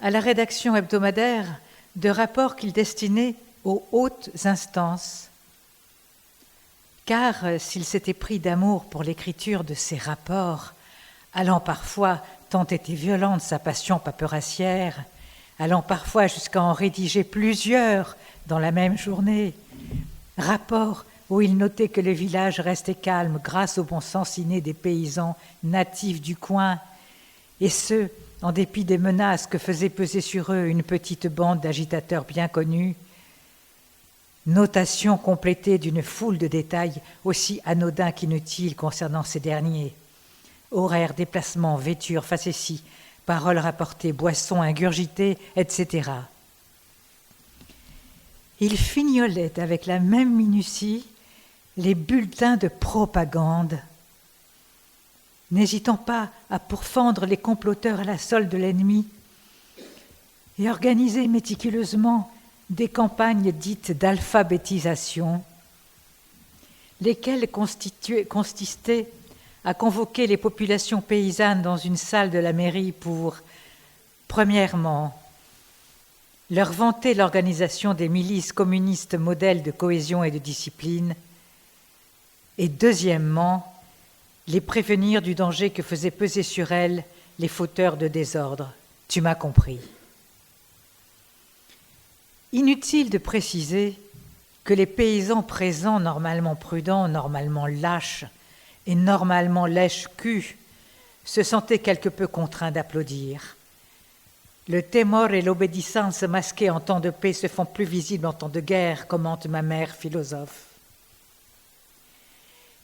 à la rédaction hebdomadaire de rapports qu'il destinait aux hautes instances. Car s'il s'était pris d'amour pour l'écriture de ces rapports, allant parfois, tant était violente sa passion paperassière, allant parfois jusqu'à en rédiger plusieurs dans la même journée, rapports où il notait que le village restait calme grâce au bon sens inné des paysans natifs du coin, et ce, en dépit des menaces que faisait peser sur eux une petite bande d'agitateurs bien connus, notation complétée d'une foule de détails aussi anodins qu'inutiles concernant ces derniers. Horaires, déplacements, vêtures, facéties, paroles rapportées, boissons ingurgitées, etc. Il fignolait avec la même minutie les bulletins de propagande, n'hésitant pas à pourfendre les comploteurs à la solde de l'ennemi et organiser méticuleusement des campagnes dites d'alphabétisation, lesquelles consistaient à convoquer les populations paysannes dans une salle de la mairie pour, premièrement, leur vanter l'organisation des milices communistes modèles de cohésion et de discipline, et deuxièmement, les prévenir du danger que faisaient peser sur elles les fauteurs de désordre. Tu m'as compris. Inutile de préciser que les paysans présents, normalement prudents, normalement lâches et normalement lèche-cul, se sentaient quelque peu contraints d'applaudir. Le témor et l'obéissance masqués en temps de paix se font plus visibles en temps de guerre, commente ma mère philosophe.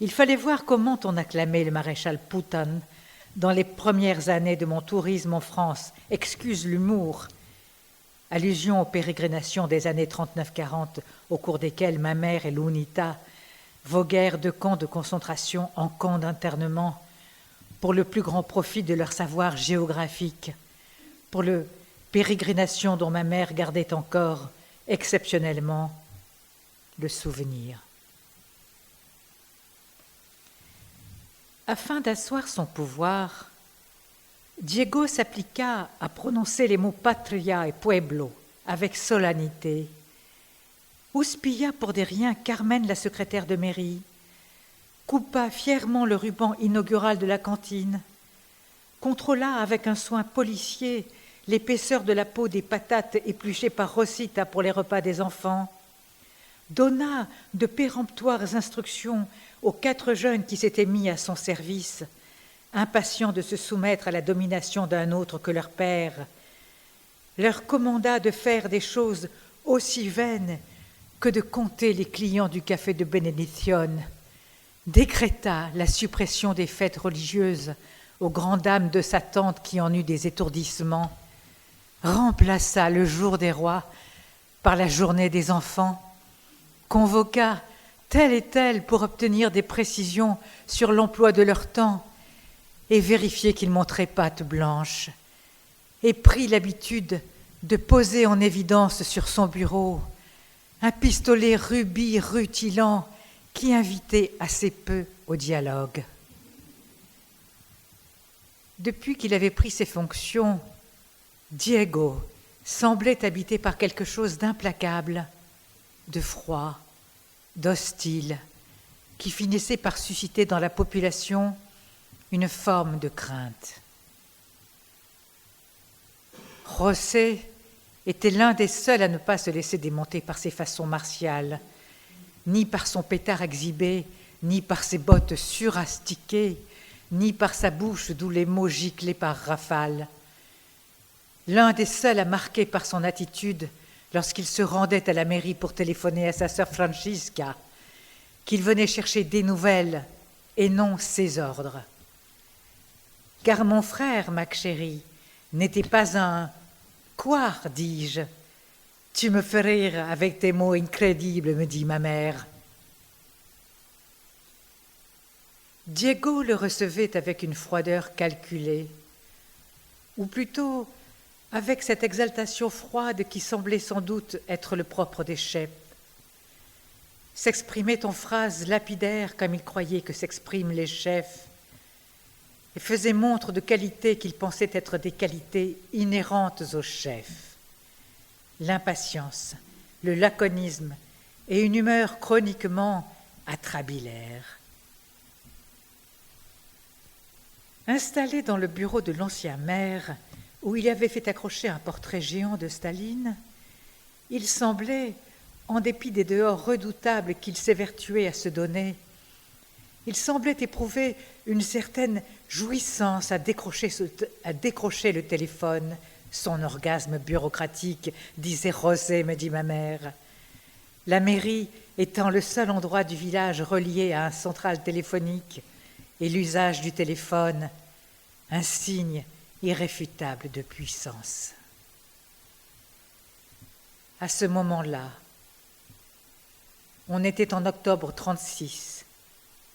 Il fallait voir comment on acclamait le maréchal Pétain dans les premières années de mon tourisme en France. Excuse l'humour. Allusion aux pérégrinations des années 39-40, au cours desquelles ma mère et l'UNITA voguèrent de camps de concentration en camps d'internement pour le plus grand profit de leur savoir géographique, pour le pérégrination dont ma mère gardait encore exceptionnellement le souvenir. Afin d'asseoir son pouvoir, Diego s'appliqua à prononcer les mots patria et pueblo avec solennité, houspilla pour des riens Carmen, la secrétaire de mairie, coupa fièrement le ruban inaugural de la cantine, contrôla avec un soin policier l'épaisseur de la peau des patates épluchées par Rosita pour les repas des enfants, donna de péremptoires instructions aux 4 jeunes qui s'étaient mis à son service, impatients de se soumettre à la domination d'un autre que leur père, leur commanda de faire des choses aussi vaines que de compter les clients du café de Benedicción, décréta la suppression des fêtes religieuses aux grandes dames de sa tante qui en eut des étourdissements, remplaça le jour des rois par la journée des enfants, convoqua tel et tel pour obtenir des précisions sur l'emploi de leur temps et vérifier qu'ils montraient patte blanche, et prit l'habitude de poser en évidence sur son bureau un pistolet rubis rutilant qui invitait assez peu au dialogue. Depuis qu'il avait pris ses fonctions, Diego semblait habité par quelque chose d'implacable, de froid, d'hostile, qui finissait par susciter dans la population une forme de crainte. José était l'un des seuls à ne pas se laisser démonter par ses façons martiales, ni par son pétard exhibé, ni par ses bottes surastiquées, ni par sa bouche d'où les mots giclaient par rafales. L'un des seuls à marquer par son attitude lorsqu'il se rendait à la mairie pour téléphoner à sa sœur Francisca, qu'il venait chercher des nouvelles et non ses ordres. Car mon frère, ma chérie, n'était pas un « quoi » dis-je. Tu me fais rire avec tes mots incrédibles, me dit ma mère. Diego le recevait avec une froideur calculée, ou plutôt avec cette exaltation froide qui semblait sans doute être le propre des chefs. S'exprimait en phrases lapidaires comme il croyait que s'expriment les chefs, et faisait montre de qualités qu'il pensait être des qualités inhérentes aux chefs. L'impatience, le laconisme et une humeur chroniquement atrabilaire. Installé dans le bureau de l'ancien maire, où il avait fait accrocher un portrait géant de Staline, il semblait, en dépit des dehors redoutables qu'il s'évertuait à se donner, il semblait éprouver une certaine jouissance à décrocher le téléphone, son orgasme bureaucratique, disait José, me dit ma mère. La mairie étant le seul endroit du village relié à un central téléphonique et l'usage du téléphone, un signe irréfutable de puissance. À ce moment-là, on était en octobre 1936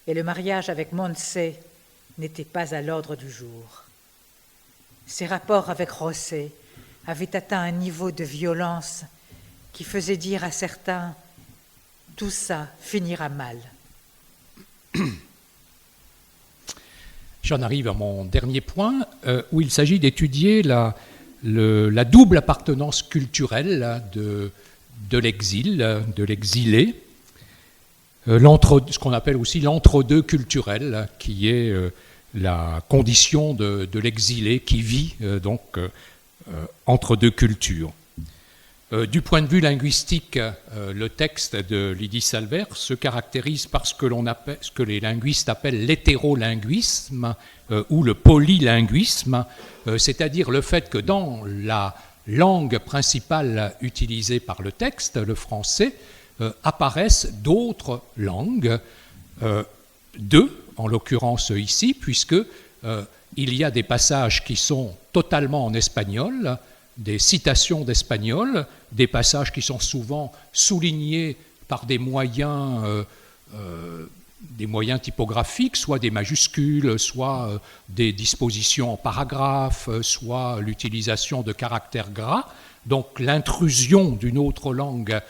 et le mariage avec Montse n'était pas à l'ordre du jour. Ses rapports avec José avaient atteint un niveau de violence qui faisait dire à certains « tout ça finira mal ». J'en arrive à mon dernier point, où il s'agit d'étudier la double appartenance culturelle de l'exil, de l'exilé, ce qu'on appelle aussi l'entre-deux culturel, qui est la condition de l'exilé qui vit entre deux cultures. Du point de vue linguistique, le texte de Lydie Salvert se caractérise par ce que les linguistes appellent l'hétérolinguisme ou le polylinguisme, c'est-à-dire le fait que dans la langue principale utilisée par le texte, le français, apparaissent d'autres langues, deux en l'occurrence ici, puisque il y a des passages qui sont totalement en espagnol, des citations d'espagnol, des passages qui sont souvent soulignés par des moyens typographiques, soit des majuscules, soit des dispositions en paragraphe, soit l'utilisation de caractères gras. Donc l'intrusion d'une autre langue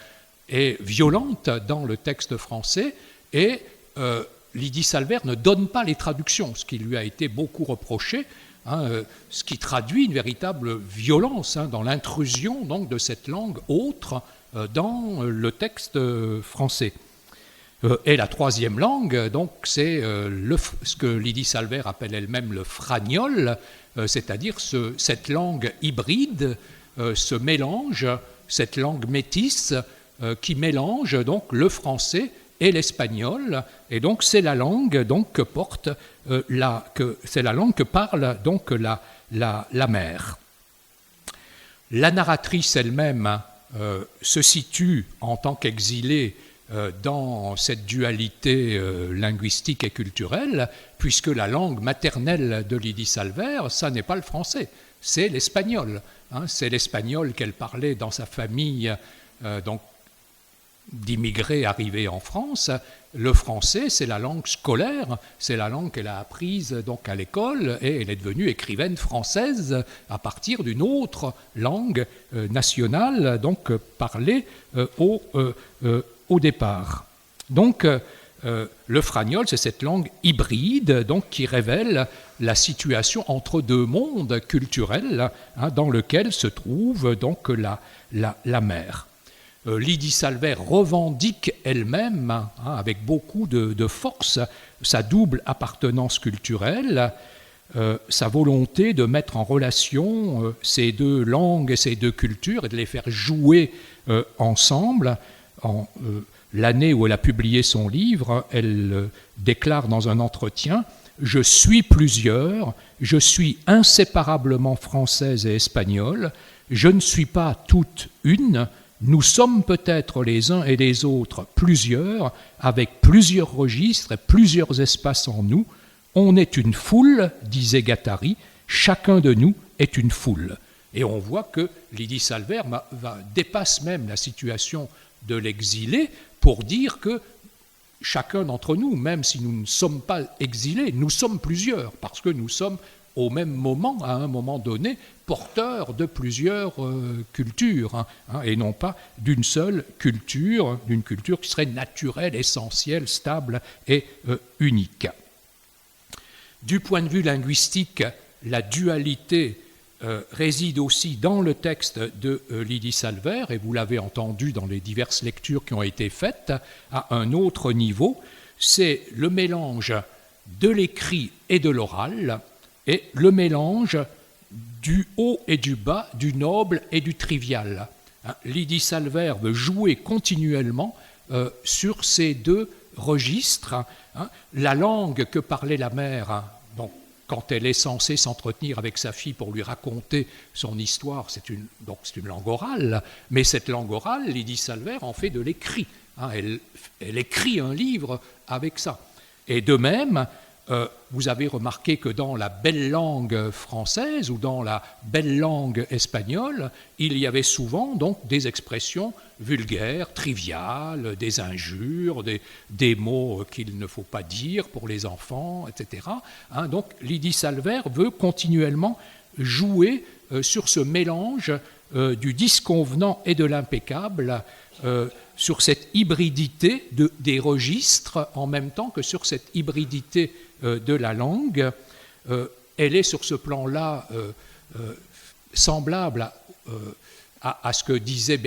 est violente dans le texte français et Lydie Salvert ne donne pas les traductions, ce qui lui a été beaucoup reproché, ce qui traduit une véritable violence dans l'intrusion donc, de cette langue autre dans le texte français. Et la troisième langue, donc, c'est ce que Lydie Salvert appelle elle-même le fragnol, c'est-à-dire cette langue hybride, ce mélange, cette langue métisse qui mélange donc le français et l'espagnol, et donc c'est la langue donc que porte c'est la langue que parle donc la mère. La narratrice elle-même se situe en tant qu'exilée dans cette dualité linguistique et culturelle, puisque la langue maternelle de Lydie Salvert, ça n'est pas le français, c'est l'espagnol. C'est l'espagnol qu'elle parlait dans sa famille donc d'immigrés arrivés en France. Le français, c'est la langue scolaire, c'est la langue qu'elle a apprise donc à l'école et elle est devenue écrivaine française à partir d'une autre langue nationale donc parlée au départ. Donc le fragnol, c'est cette langue hybride donc, qui révèle la situation entre deux mondes culturels dans lequel se trouve donc la mer. Lydie Salver revendique elle-même, avec beaucoup de force, sa double appartenance culturelle, sa volonté de mettre en relation ces deux langues et ces deux cultures et de les faire jouer ensemble. L'année où elle a publié son livre, elle déclare dans un entretien « Je suis plusieurs, je suis inséparablement française et espagnole, je ne suis pas toute une, nous sommes peut-être les uns et les autres plusieurs, avec plusieurs registres et plusieurs espaces en nous. On est une foule, disait Guattari, chacun de nous est une foule. » Et on voit que Lydie Salver dépasse même la situation de l'exilé pour dire que chacun d'entre nous, même si nous ne sommes pas exilés, nous sommes plusieurs, parce que nous sommes au même moment, à un moment donné, porteurs de plusieurs cultures, et non pas d'une seule culture, d'une culture qui serait naturelle, essentielle, stable et unique. Du point de vue linguistique, la dualité réside aussi dans le texte de Lydie Salver, et vous l'avez entendu dans les diverses lectures qui ont été faites, à un autre niveau, c'est le mélange de l'écrit et de l'oral, et le mélange du haut et du bas, du noble et du trivial. Lydie Salver veut jouer continuellement sur ces deux registres. La langue que parlait la mère, donc, quand elle est censée s'entretenir avec sa fille pour lui raconter son histoire, c'est une langue orale, mais cette langue orale, Lydie Salver en fait de l'écrit. Elle écrit un livre avec ça. Et de même, vous avez remarqué que dans la belle langue française ou dans la belle langue espagnole, il y avait souvent donc des expressions vulgaires, triviales, des injures, des mots qu'il ne faut pas dire pour les enfants, etc. Donc Lydie Salver veut continuellement jouer sur ce mélange du disconvenant et de l'impeccable, sur cette hybridité des registres en même temps que sur cette hybridité de la langue. Elle est sur ce plan-là semblable à ce que disait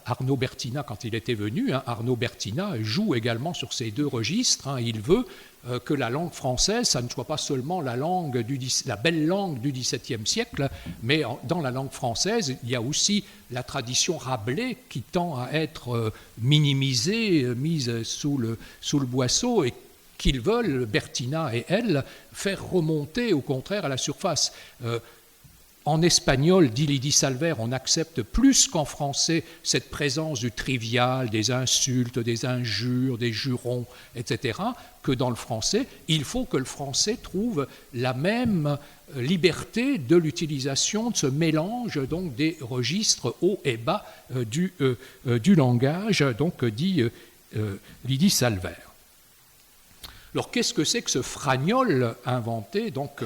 Arnaud Bertina quand il était venu. Arnaud Bertina joue également sur ces deux registres. Il veut que la langue française, ça ne soit pas seulement la belle langue du XVIIe siècle, mais dans la langue française, il y a aussi la tradition Rabelais qui tend à être minimisée, mise sous le boisseau, et qu'ils veulent, Bertina et elle, faire remonter au contraire à la surface. En espagnol, dit Lydie Salver, on accepte plus qu'en français cette présence du trivial, des insultes, des injures, des jurons, etc., que dans le français. Il faut que le français trouve la même liberté de l'utilisation de ce mélange donc, des registres hauts et bas du langage, donc dit Lydie Salver. Alors qu'est-ce que c'est que ce fragnol inventé donc,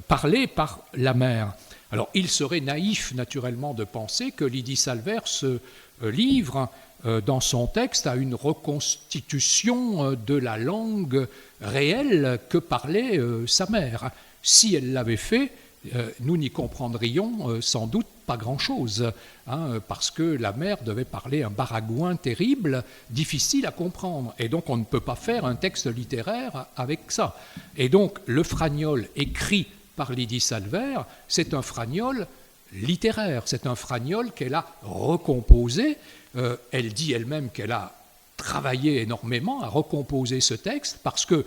parlé par la mère? Alors il serait naïf naturellement de penser que Lydie Salver se livre dans son texte à une reconstitution de la langue réelle que parlait sa mère. Si elle l'avait fait, nous n'y comprendrions sans doute pas grand-chose, parce que la mère devait parler un baragouin terrible, difficile à comprendre, et donc on ne peut pas faire un texte littéraire avec ça. Et donc le fragnol écrit par Lydie Salver, c'est un fragnol littéraire, c'est un fragnol qu'elle a recomposé. Elle dit elle-même qu'elle a travaillé énormément à recomposer ce texte, parce que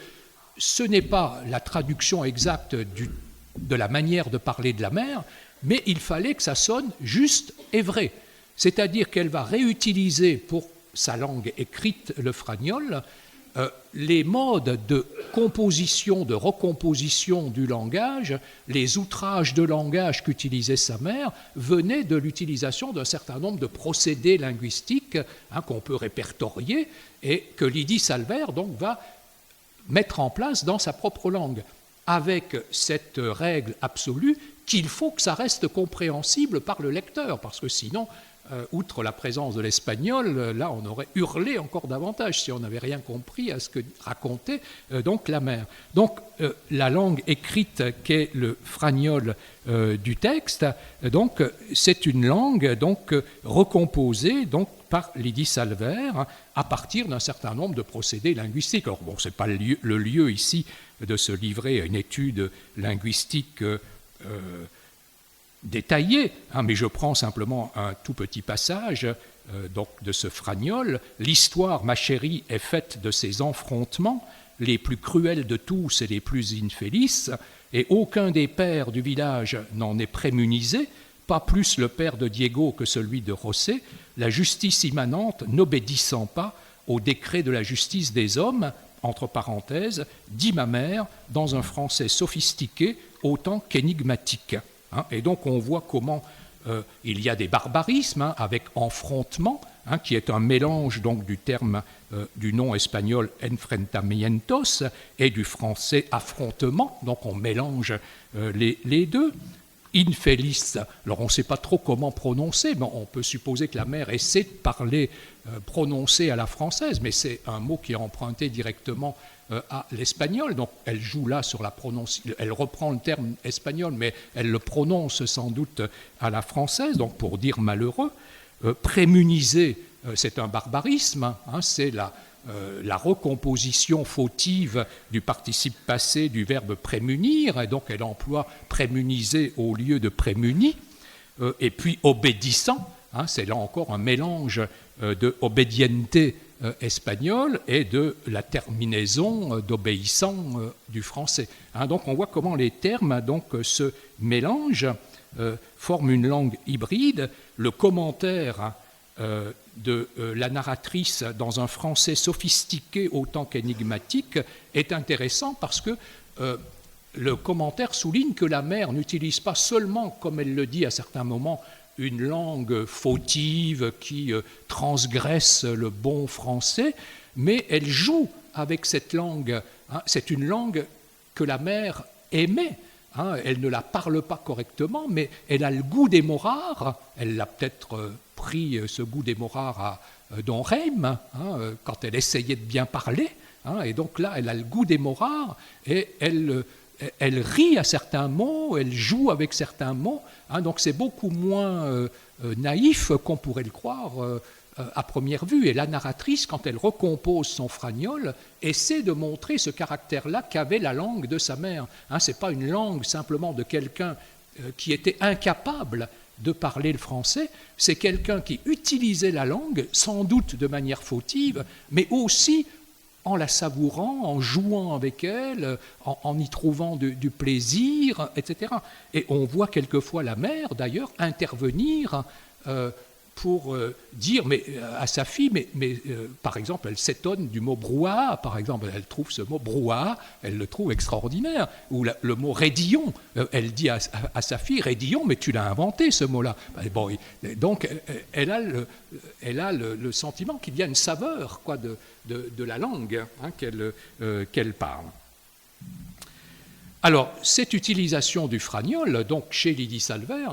ce n'est pas la traduction exacte de la manière de parler de la mère, mais il fallait que ça sonne juste et vrai. C'est-à-dire qu'elle va réutiliser pour sa langue écrite, le fragnol, les modes de composition, de recomposition du langage, les outrages de langage qu'utilisait sa mère venaient de l'utilisation d'un certain nombre de procédés linguistiques qu'on peut répertorier et que Lydie Salver donc, va mettre en place dans sa propre langue, avec cette règle absolue qu'il faut que ça reste compréhensible par le lecteur, parce que sinon, outre la présence de l'espagnol, là on aurait hurlé encore davantage si on n'avait rien compris à ce que racontait donc la mère. Donc la langue écrite qu'est le fragnol du texte, donc c'est une langue donc recomposée donc par Lydie Salver à partir d'un certain nombre de procédés linguistiques. Alors bon, c'est pas le lieu ici de se livrer à une étude linguistique détaillé, mais je prends simplement un tout petit passage donc de ce fragnol. L'histoire, ma chérie, est faite de ces affrontements, les plus cruels de tous et les plus infélices, et aucun des pères du village n'en est prémunisé, pas plus le père de Diego que celui de José, la justice immanente n'obéissant pas au décret de la justice des hommes, entre parenthèses, dit ma mère, dans un français sophistiqué autant qu'énigmatique. Et donc on voit comment il y a des barbarismes avec enfrontement, qui est un mélange donc du terme du nom espagnol enfrentamientos et du français affrontement, donc on mélange les deux. Infeliz, alors on ne sait pas trop comment prononcer, mais on peut supposer que la mère essaie de parler, prononcer à la française, mais c'est un mot qui est emprunté directement à l'espagnol, donc elle joue là sur la prononciation, elle reprend le terme espagnol, mais elle le prononce sans doute à la française, donc pour dire malheureux. Prémuniser, c'est un barbarisme, c'est la recomposition fautive du participe passé du verbe prémunir, et donc elle emploie prémuniser au lieu de prémuni, et puis obédissant, c'est là encore un mélange de obediente espagnol et de la terminaison d'obéissant du français. Donc on voit comment les termes donc, se mélangent, forment une langue hybride. Le commentaire de la narratrice dans un français sophistiqué autant qu'énigmatique est intéressant parce que le commentaire souligne que la mère n'utilise pas seulement, comme elle le dit à certains moments, une langue fautive qui transgresse le bon français, mais elle joue avec cette langue. C'est une langue que la mère aimait. Elle ne la parle pas correctement, mais elle a le goût des morares. Elle l'a peut-être pris, ce goût des morares, dans Reim, quand elle essayait de bien parler. Et donc là, elle a le goût des morares et elle rit à certains mots, elle joue avec certains mots. Donc c'est beaucoup moins naïf qu'on pourrait le croire à première vue. Et la narratrice, quand elle recompose son fragnol, essaie de montrer ce caractère-là qu'avait la langue de sa mère. Ce n'est pas une langue simplement de quelqu'un qui était incapable de parler le français, c'est quelqu'un qui utilisait la langue, sans doute de manière fautive, mais aussi en la savourant, en jouant avec elle, en y trouvant du plaisir, etc. Et on voit quelquefois la mère, d'ailleurs, intervenir pour dire à sa fille, mais par exemple, elle s'étonne du mot brouhaha, par exemple, elle trouve ce mot brouhaha, elle le trouve extraordinaire, ou le mot raidillon, elle dit à sa fille, raidillon, mais tu l'as inventé ce mot-là. Bon, donc, elle a le sentiment qu'il y a une saveur de la langue qu'elle parle. Alors, cette utilisation du fragnol, donc chez Lydie Salver,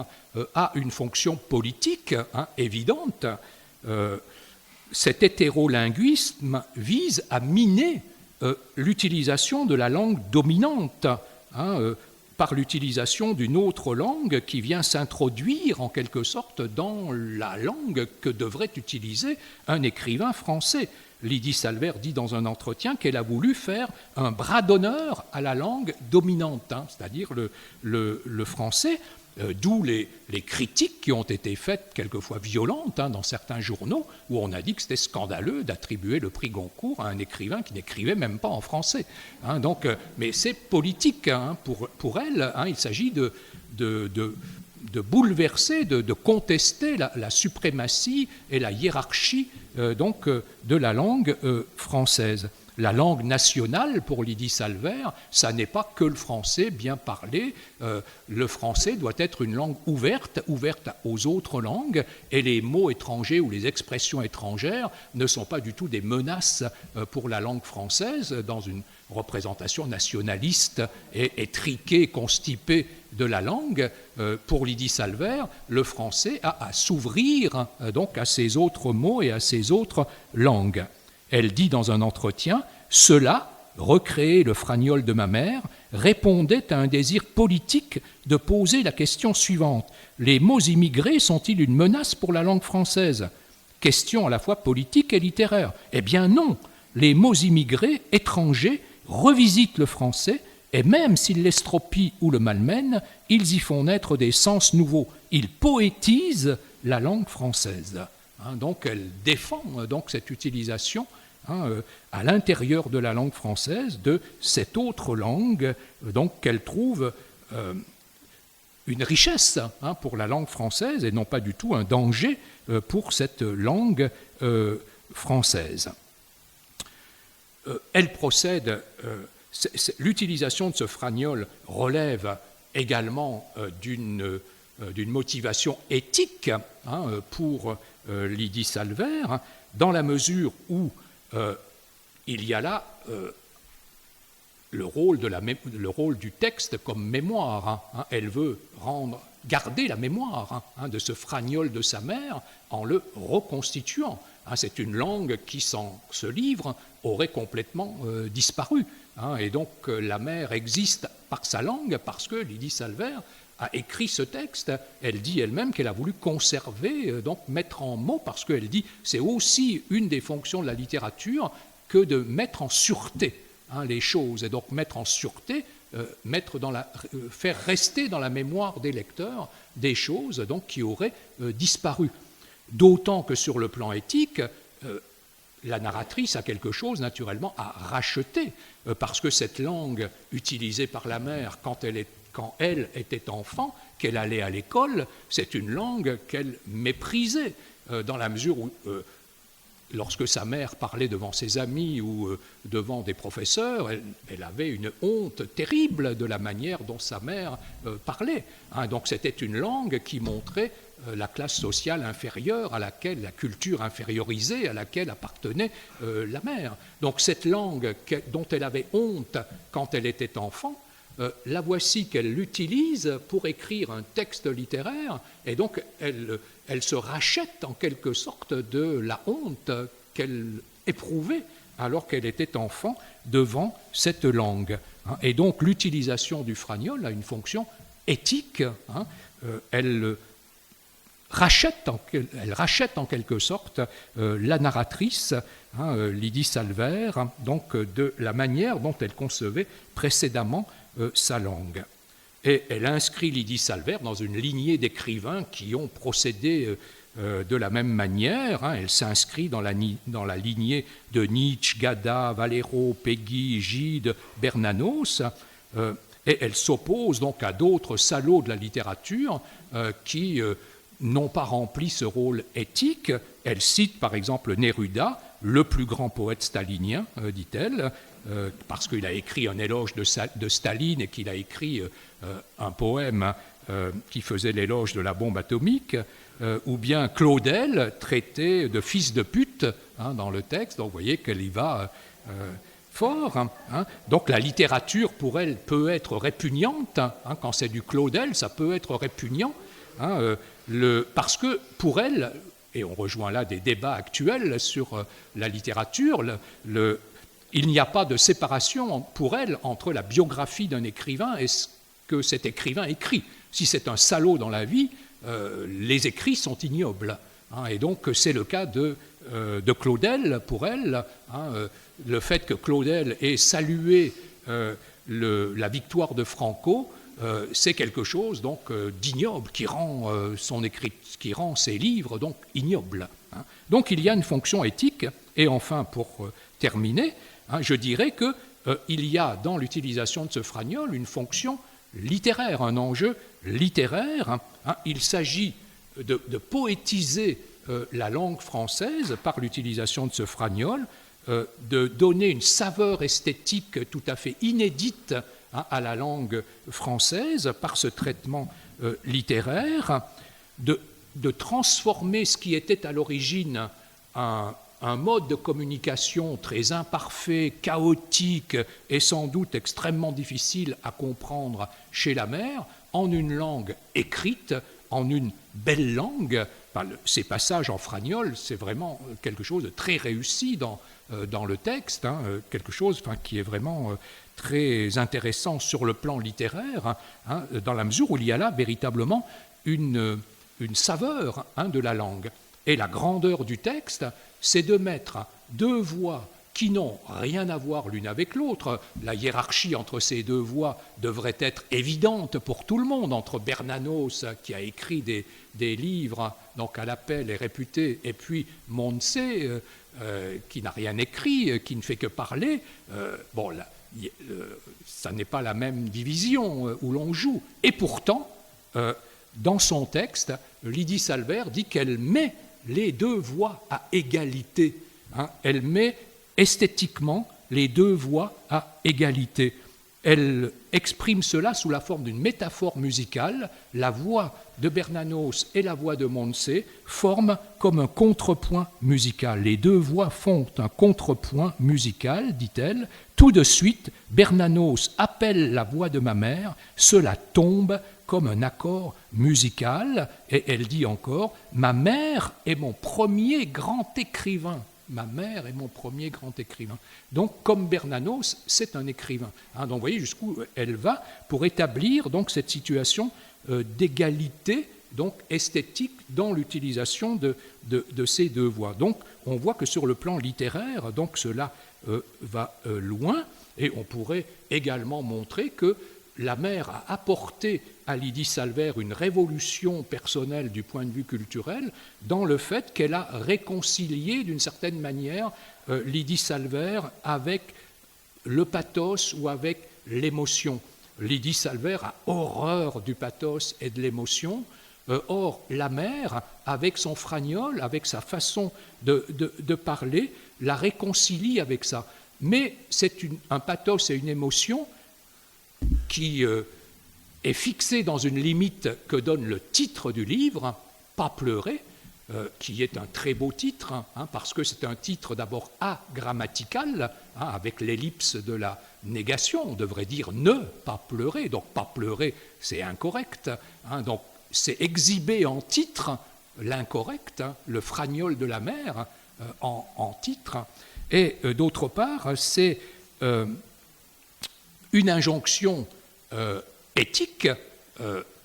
a une fonction politique évidente. Cet hétérolinguisme vise à miner l'utilisation de la langue dominante par l'utilisation d'une autre langue qui vient s'introduire en quelque sorte dans la langue que devrait utiliser un écrivain français. Lydie Salver dit dans un entretien qu'elle a voulu faire un bras d'honneur à la langue dominante, c'est-à-dire le français, d'où les critiques qui ont été faites, quelquefois violentes, dans certains journaux, où on a dit que c'était scandaleux d'attribuer le prix Goncourt à un écrivain qui n'écrivait même pas en français. Mais c'est politique pour elle, il s'agit de bouleverser, de contester la suprématie et la hiérarchie de la langue française. La langue nationale pour Lydie Salvert, ça n'est pas que le français bien parlé. Le français doit être une langue ouverte aux autres langues, et les mots étrangers ou les expressions étrangères ne sont pas du tout des menaces pour la langue française dans une représentation nationaliste et étriquée, constipée de la langue. Pour Lydie Salvert, le français a à s'ouvrir donc à ces autres mots et à ces autres langues. Elle dit dans un entretien « Cela, recréer le Fragnol de ma mère, répondait à un désir politique de poser la question suivante. Les mots immigrés sont-ils une menace pour la langue française ? Question à la fois politique et littéraire. Eh bien non, les mots immigrés, étrangers, revisitent le français, et même s'ils l'estropient ou le malmènent, ils y font naître des sens nouveaux. Ils poétisent la langue française. » Donc elle défend donc cette utilisation à l'intérieur de la langue française de cette autre langue, donc qu'elle trouve une richesse pour la langue française et non pas du tout un danger pour cette langue française. Elle procède, l'utilisation de ce fragnol relève également d'une motivation éthique pour Lydie Salvert, dans la mesure où il y a là le rôle du texte comme mémoire. Elle veut garder la mémoire de ce fragnol de sa mère en le reconstituant. C'est une langue qui, sans ce livre, aurait complètement disparu. Et donc la mère existe par sa langue parce que Lydie Salvert a écrit ce texte. Elle dit elle-même qu'elle a voulu conserver, donc mettre en mots, parce qu'elle dit c'est aussi une des fonctions de la littérature que de mettre en sûreté les choses, et donc mettre en sûreté, faire rester dans la mémoire des lecteurs des choses donc, qui auraient disparu. D'autant que sur le plan éthique, la narratrice a quelque chose naturellement à racheter, parce que cette langue utilisée par la mère quand elle était enfant, qu'elle allait à l'école, c'est une langue qu'elle méprisait, dans la mesure où, lorsque sa mère parlait devant ses amis ou devant des professeurs, elle avait une honte terrible de la manière dont sa mère parlait. Donc c'était une langue qui montrait la classe sociale inférieure à laquelle, la culture infériorisée à laquelle appartenait la mère. Donc cette langue dont elle avait honte quand elle était enfant, la voici qu'elle l'utilise pour écrire un texte littéraire, et donc elle se rachète en quelque sorte de la honte qu'elle éprouvait alors qu'elle était enfant devant cette langue. Et donc l'utilisation du fragnol a une fonction éthique. Elle rachète en quelque sorte la narratrice, Lydie Salvert, donc de la manière dont elle concevait précédemment sa langue. Et elle inscrit Lydie Salvert dans une lignée d'écrivains qui ont procédé de la même manière. Elle s'inscrit dans la lignée de Nietzsche, Gada, Valero, Peggy, Gide, Bernanos, et elle s'oppose donc à d'autres salauds de la littérature qui n'ont pas rempli ce rôle éthique. Elle cite par exemple Neruda, le plus grand poète stalinien, dit-elle, parce qu'il a écrit un éloge de Staline et qu'il a écrit un poème qui faisait l'éloge de la bombe atomique, ou bien Claudel, traité de fils de pute dans le texte. Donc vous voyez qu'elle y va fort. Donc la littérature, pour elle, peut être répugnante. Quand c'est du Claudel, ça peut être répugnant. Parce que pour elle, et on rejoint là des débats actuels sur la littérature, il n'y a pas de séparation pour elle entre la biographie d'un écrivain et ce que cet écrivain écrit. Si c'est un salaud dans la vie, les écrits sont ignobles. Et donc c'est le cas de Claudel pour elle. Le fait que Claudel ait salué la victoire de Franco, c'est quelque chose donc d'ignoble qui rend ses livres donc ignobles. Donc il y a une fonction éthique. Et enfin, pour terminer, je dirais qu'il y a dans l'utilisation de ce fragnol une fonction littéraire, un enjeu littéraire. Il s'agit de poétiser la langue française par l'utilisation de ce fragnol, de donner une saveur esthétique tout à fait inédite à la langue française par ce traitement littéraire, de transformer ce qui était à l'origine un mode de communication très imparfait, chaotique et sans doute extrêmement difficile à comprendre chez la mère, en une langue écrite, en une belle langue. Enfin, ces passages en fragnole, c'est vraiment quelque chose de très réussi dans le texte, quelque chose qui est vraiment très intéressant sur le plan littéraire, dans la mesure où il y a là véritablement une saveur de la langue. Et la grandeur du texte, c'est de mettre deux voix qui n'ont rien à voir l'une avec l'autre. La hiérarchie entre ces deux voix devrait être évidente pour tout le monde, entre Bernanos, qui a écrit des livres, donc à l'appel est réputé, et puis Montse, qui n'a rien écrit, qui ne fait que parler. Ça n'est pas la même division où l'on joue. Et pourtant, dans son texte, Lydie Salvert dit qu'elle met les deux voix à égalité. Elle met esthétiquement les deux voix à égalité. Elle exprime cela sous la forme d'une métaphore musicale. La voix de Bernanos et la voix de Montse forment comme un contrepoint musical. Les deux voix font un contrepoint musical, dit-elle. Tout de suite, Bernanos appelle la voix de ma mère, cela tombe comme un accord musical. Et elle dit encore, ma mère est mon premier grand écrivain. Ma mère est mon premier grand écrivain. Donc, comme Bernanos, c'est un écrivain. Donc, vous voyez jusqu'où elle va pour établir donc cette situation d'égalité, donc esthétique, dans l'utilisation de ces deux voix. Donc, on voit que sur le plan littéraire, donc cela va loin, et on pourrait également montrer que la mère a apporté à Lydie Salvert une révolution personnelle du point de vue culturel dans le fait qu'elle a réconcilié d'une certaine manière Lydie Salvert avec le pathos ou avec l'émotion. Lydie Salvert a horreur du pathos et de l'émotion. Or, la mère, avec son fragnole, avec sa façon de parler, la réconcilie avec ça. Mais c'est un pathos et une émotion qui est fixé dans une limite que donne le titre du livre, Pas pleurer, qui est un très beau titre, parce que c'est un titre d'abord agrammatical, avec l'ellipse de la négation, on devrait dire ne pas pleurer, donc pas pleurer c'est incorrect, donc c'est exhibé en titre l'incorrect, le fragnole de la mère en titre, et d'autre part c'est une injonction éthique,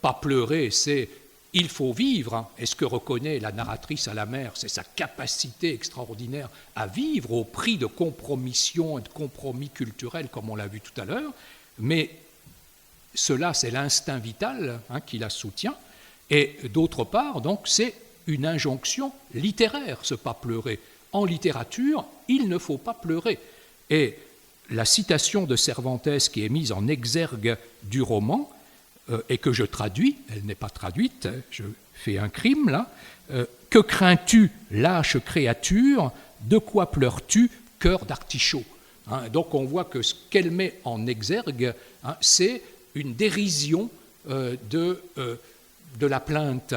pas pleurer, c'est il faut vivre, et ce que reconnaît la narratrice à la mère, c'est sa capacité extraordinaire à vivre au prix de compromissions et de compromis culturels, comme on l'a vu tout à l'heure, mais cela, c'est l'instinct vital qui la soutient, et d'autre part, donc, c'est une injonction littéraire, ce pas pleurer. En littérature, il ne faut pas pleurer. Et la citation de Cervantes qui est mise en exergue du roman, et que je traduis, elle n'est pas traduite, je fais un crime là, que crains-tu, lâche créature, de quoi pleures-tu, cœur d'artichaut. Donc on voit que ce qu'elle met en exergue, c'est une dérision de la plainte.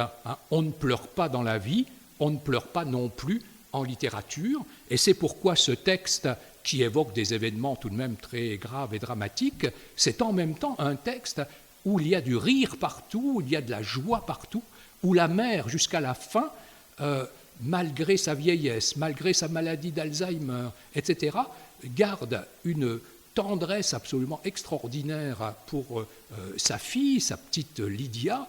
On ne pleure pas dans la vie, on ne pleure pas non plus en littérature, et c'est pourquoi ce texte qui évoque des événements tout de même très graves et dramatiques, c'est en même temps un texte où il y a du rire partout, où il y a de la joie partout, où la mère, jusqu'à la fin, malgré sa vieillesse, malgré sa maladie d'Alzheimer, etc., garde une tendresse absolument extraordinaire pour sa fille, sa petite Lydia.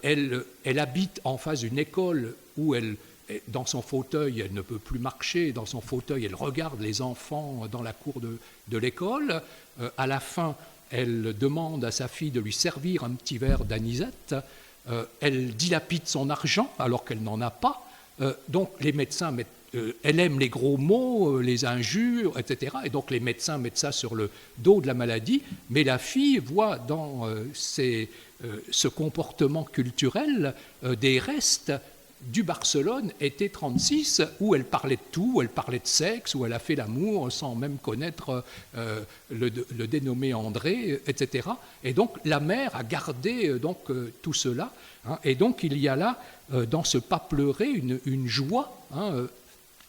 Elle habite en face d'une école où dans son fauteuil, elle ne peut plus marcher, dans son fauteuil, elle regarde les enfants dans la cour de l'école. À la fin, elle demande à sa fille de lui servir un petit verre d'anisette. Elle dilapide son argent alors qu'elle n'en a pas. Donc les médecins elle aime les gros mots, les injures, etc. Et donc les médecins mettent ça sur le dos de la maladie. Mais la fille voit dans ce comportement culturel des restes du Barcelone été 36, où elle parlait de tout, où elle parlait de sexe, où elle a fait l'amour sans même connaître le dénommé André, etc. Et donc la mère a gardé tout cela. Hein, et donc il y a là, dans ce pas pleurer, une joie, hein,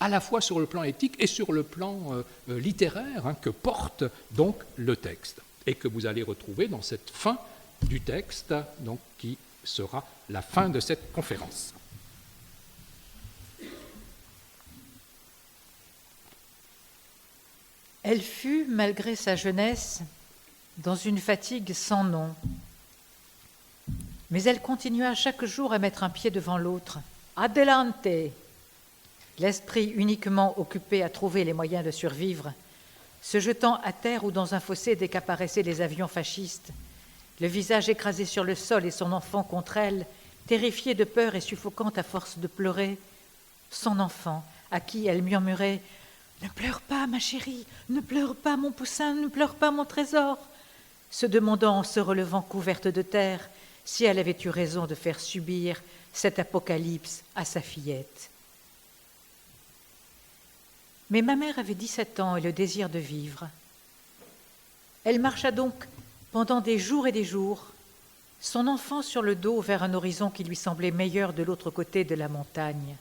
à la fois sur le plan éthique et sur le plan littéraire, hein, que porte donc le texte, et que vous allez retrouver dans cette fin du texte, donc, qui sera la fin de cette conférence. Elle fut, malgré sa jeunesse, dans une fatigue sans nom. Mais elle continua chaque jour à mettre un pied devant l'autre. Adelante! L'esprit uniquement occupé à trouver les moyens de survivre, se jetant à terre ou dans un fossé dès qu'apparaissaient les avions fascistes, le visage écrasé sur le sol et son enfant contre elle, terrifiée de peur et suffocante à force de pleurer, son enfant, à qui elle murmurait « Ne pleure pas, ma chérie, ne pleure pas, mon poussin, ne pleure pas, mon trésor !» se demandant en se relevant couverte de terre si elle avait eu raison de faire subir cet apocalypse à sa fillette. Mais ma mère avait 17 ans et le désir de vivre. Elle marcha donc pendant des jours et des jours, son enfant sur le dos vers un horizon qui lui semblait meilleur de l'autre côté de la montagne.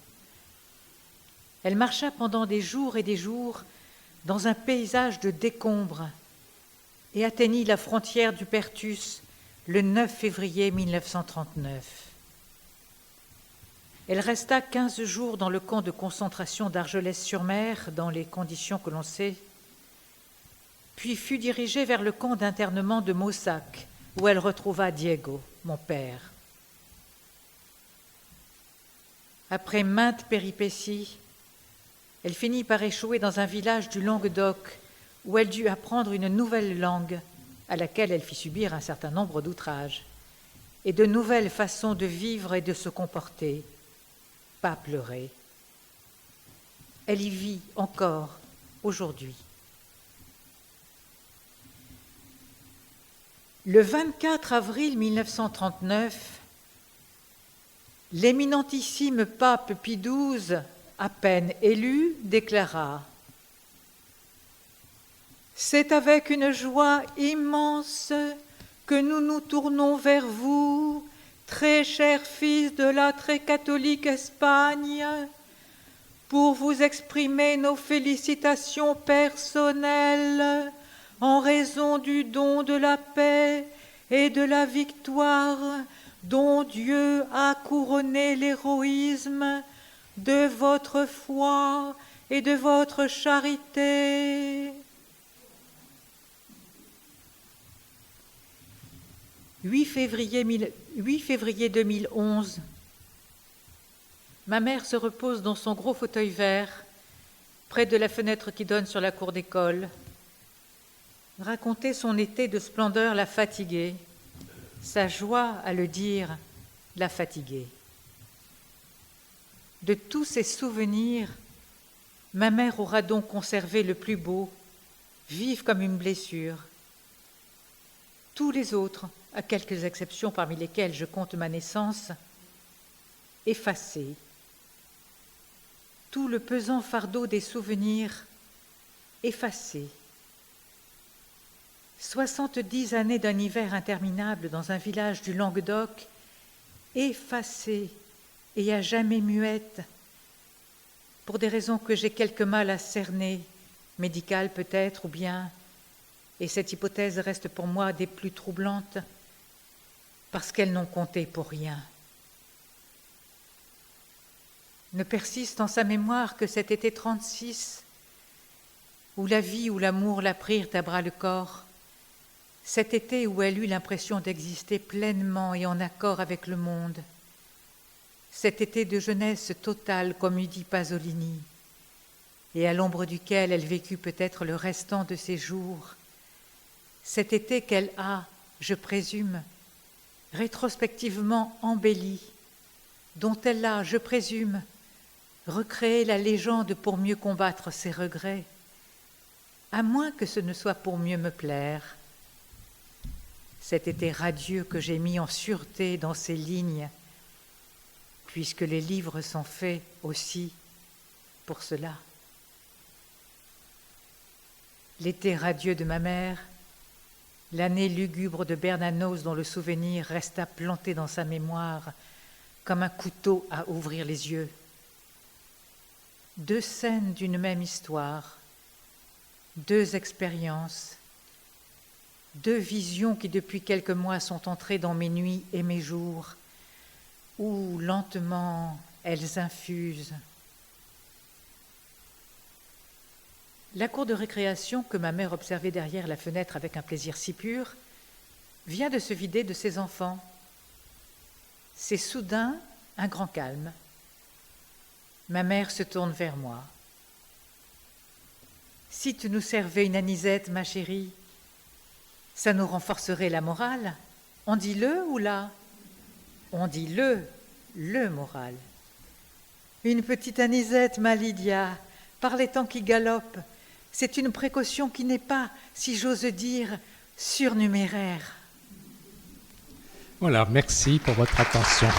Elle marcha pendant des jours et des jours dans un paysage de décombres et atteignit la frontière du Perthus le 9 février 1939. Elle resta 15 jours dans le camp de concentration d'Argelès-sur-Mer, dans les conditions que l'on sait, puis fut dirigée vers le camp d'internement de Mossack, où elle retrouva Diego, mon père. Après maintes péripéties, elle finit par échouer dans un village du Languedoc, où elle dut apprendre une nouvelle langue, à laquelle elle fit subir un certain nombre d'outrages, et de nouvelles façons de vivre et de se comporter, pas pleurer. Elle y vit encore aujourd'hui. Le 24 avril 1939, l'éminentissime pape Pie XII, à peine élu, déclara « C'est avec une joie immense que nous nous tournons vers vous, très chers fils de la très catholique Espagne, pour vous exprimer nos félicitations personnelles en raison du don de la paix et de la victoire dont Dieu a couronné l'héroïsme de votre foi et de votre charité. » 8 février 2011, ma mère se repose dans son gros fauteuil vert, près de la fenêtre qui donne sur la cour d'école. Raconter son été de splendeur l'a fatiguée, sa joie à le dire l'a fatiguée. De tous ces souvenirs, ma mère aura donc conservé le plus beau, vif comme une blessure. Tous les autres, à quelques exceptions parmi lesquelles je compte ma naissance, effacés. Tout le pesant fardeau des souvenirs, effacé. 70 années d'un hiver interminable dans un village du Languedoc, effacée et à jamais muette, pour des raisons que j'ai quelque mal à cerner, médicales peut-être, ou bien, et cette hypothèse reste pour moi des plus troublantes, parce qu'elles n'ont compté pour rien. Ne persiste en sa mémoire que cet été 36, où la vie ou l'amour la prirent à bras le corps, cet été où elle eut l'impression d'exister pleinement et en accord avec le monde, cet été de jeunesse totale, comme eût dit Pasolini, et à l'ombre duquel elle vécut peut-être le restant de ses jours, cet été qu'elle a, je présume, rétrospectivement embelli, dont elle a, je présume, recréé la légende pour mieux combattre ses regrets, à moins que ce ne soit pour mieux me plaire. Cet été radieux que j'ai mis en sûreté dans ces lignes, puisque les livres sont faits aussi pour cela. L'été radieux de ma mère, l'année lugubre de Bernanos dont le souvenir resta planté dans sa mémoire comme un couteau à ouvrir les yeux. Deux scènes d'une même histoire, deux expériences, deux visions qui depuis quelques mois sont entrées dans mes nuits et mes jours, où lentement elles infusent. La cour de récréation que ma mère observait derrière la fenêtre avec un plaisir si pur vient de se vider de ses enfants. C'est soudain un grand calme. Ma mère se tourne vers moi. « Si tu nous servais une anisette, ma chérie, ça nous renforcerait la morale. On dit le ou la ? On dit le moral. Une petite anisette, ma Lydia, par les temps qui galopent, c'est une précaution qui n'est pas, si j'ose dire, surnuméraire. » Voilà, merci pour votre attention.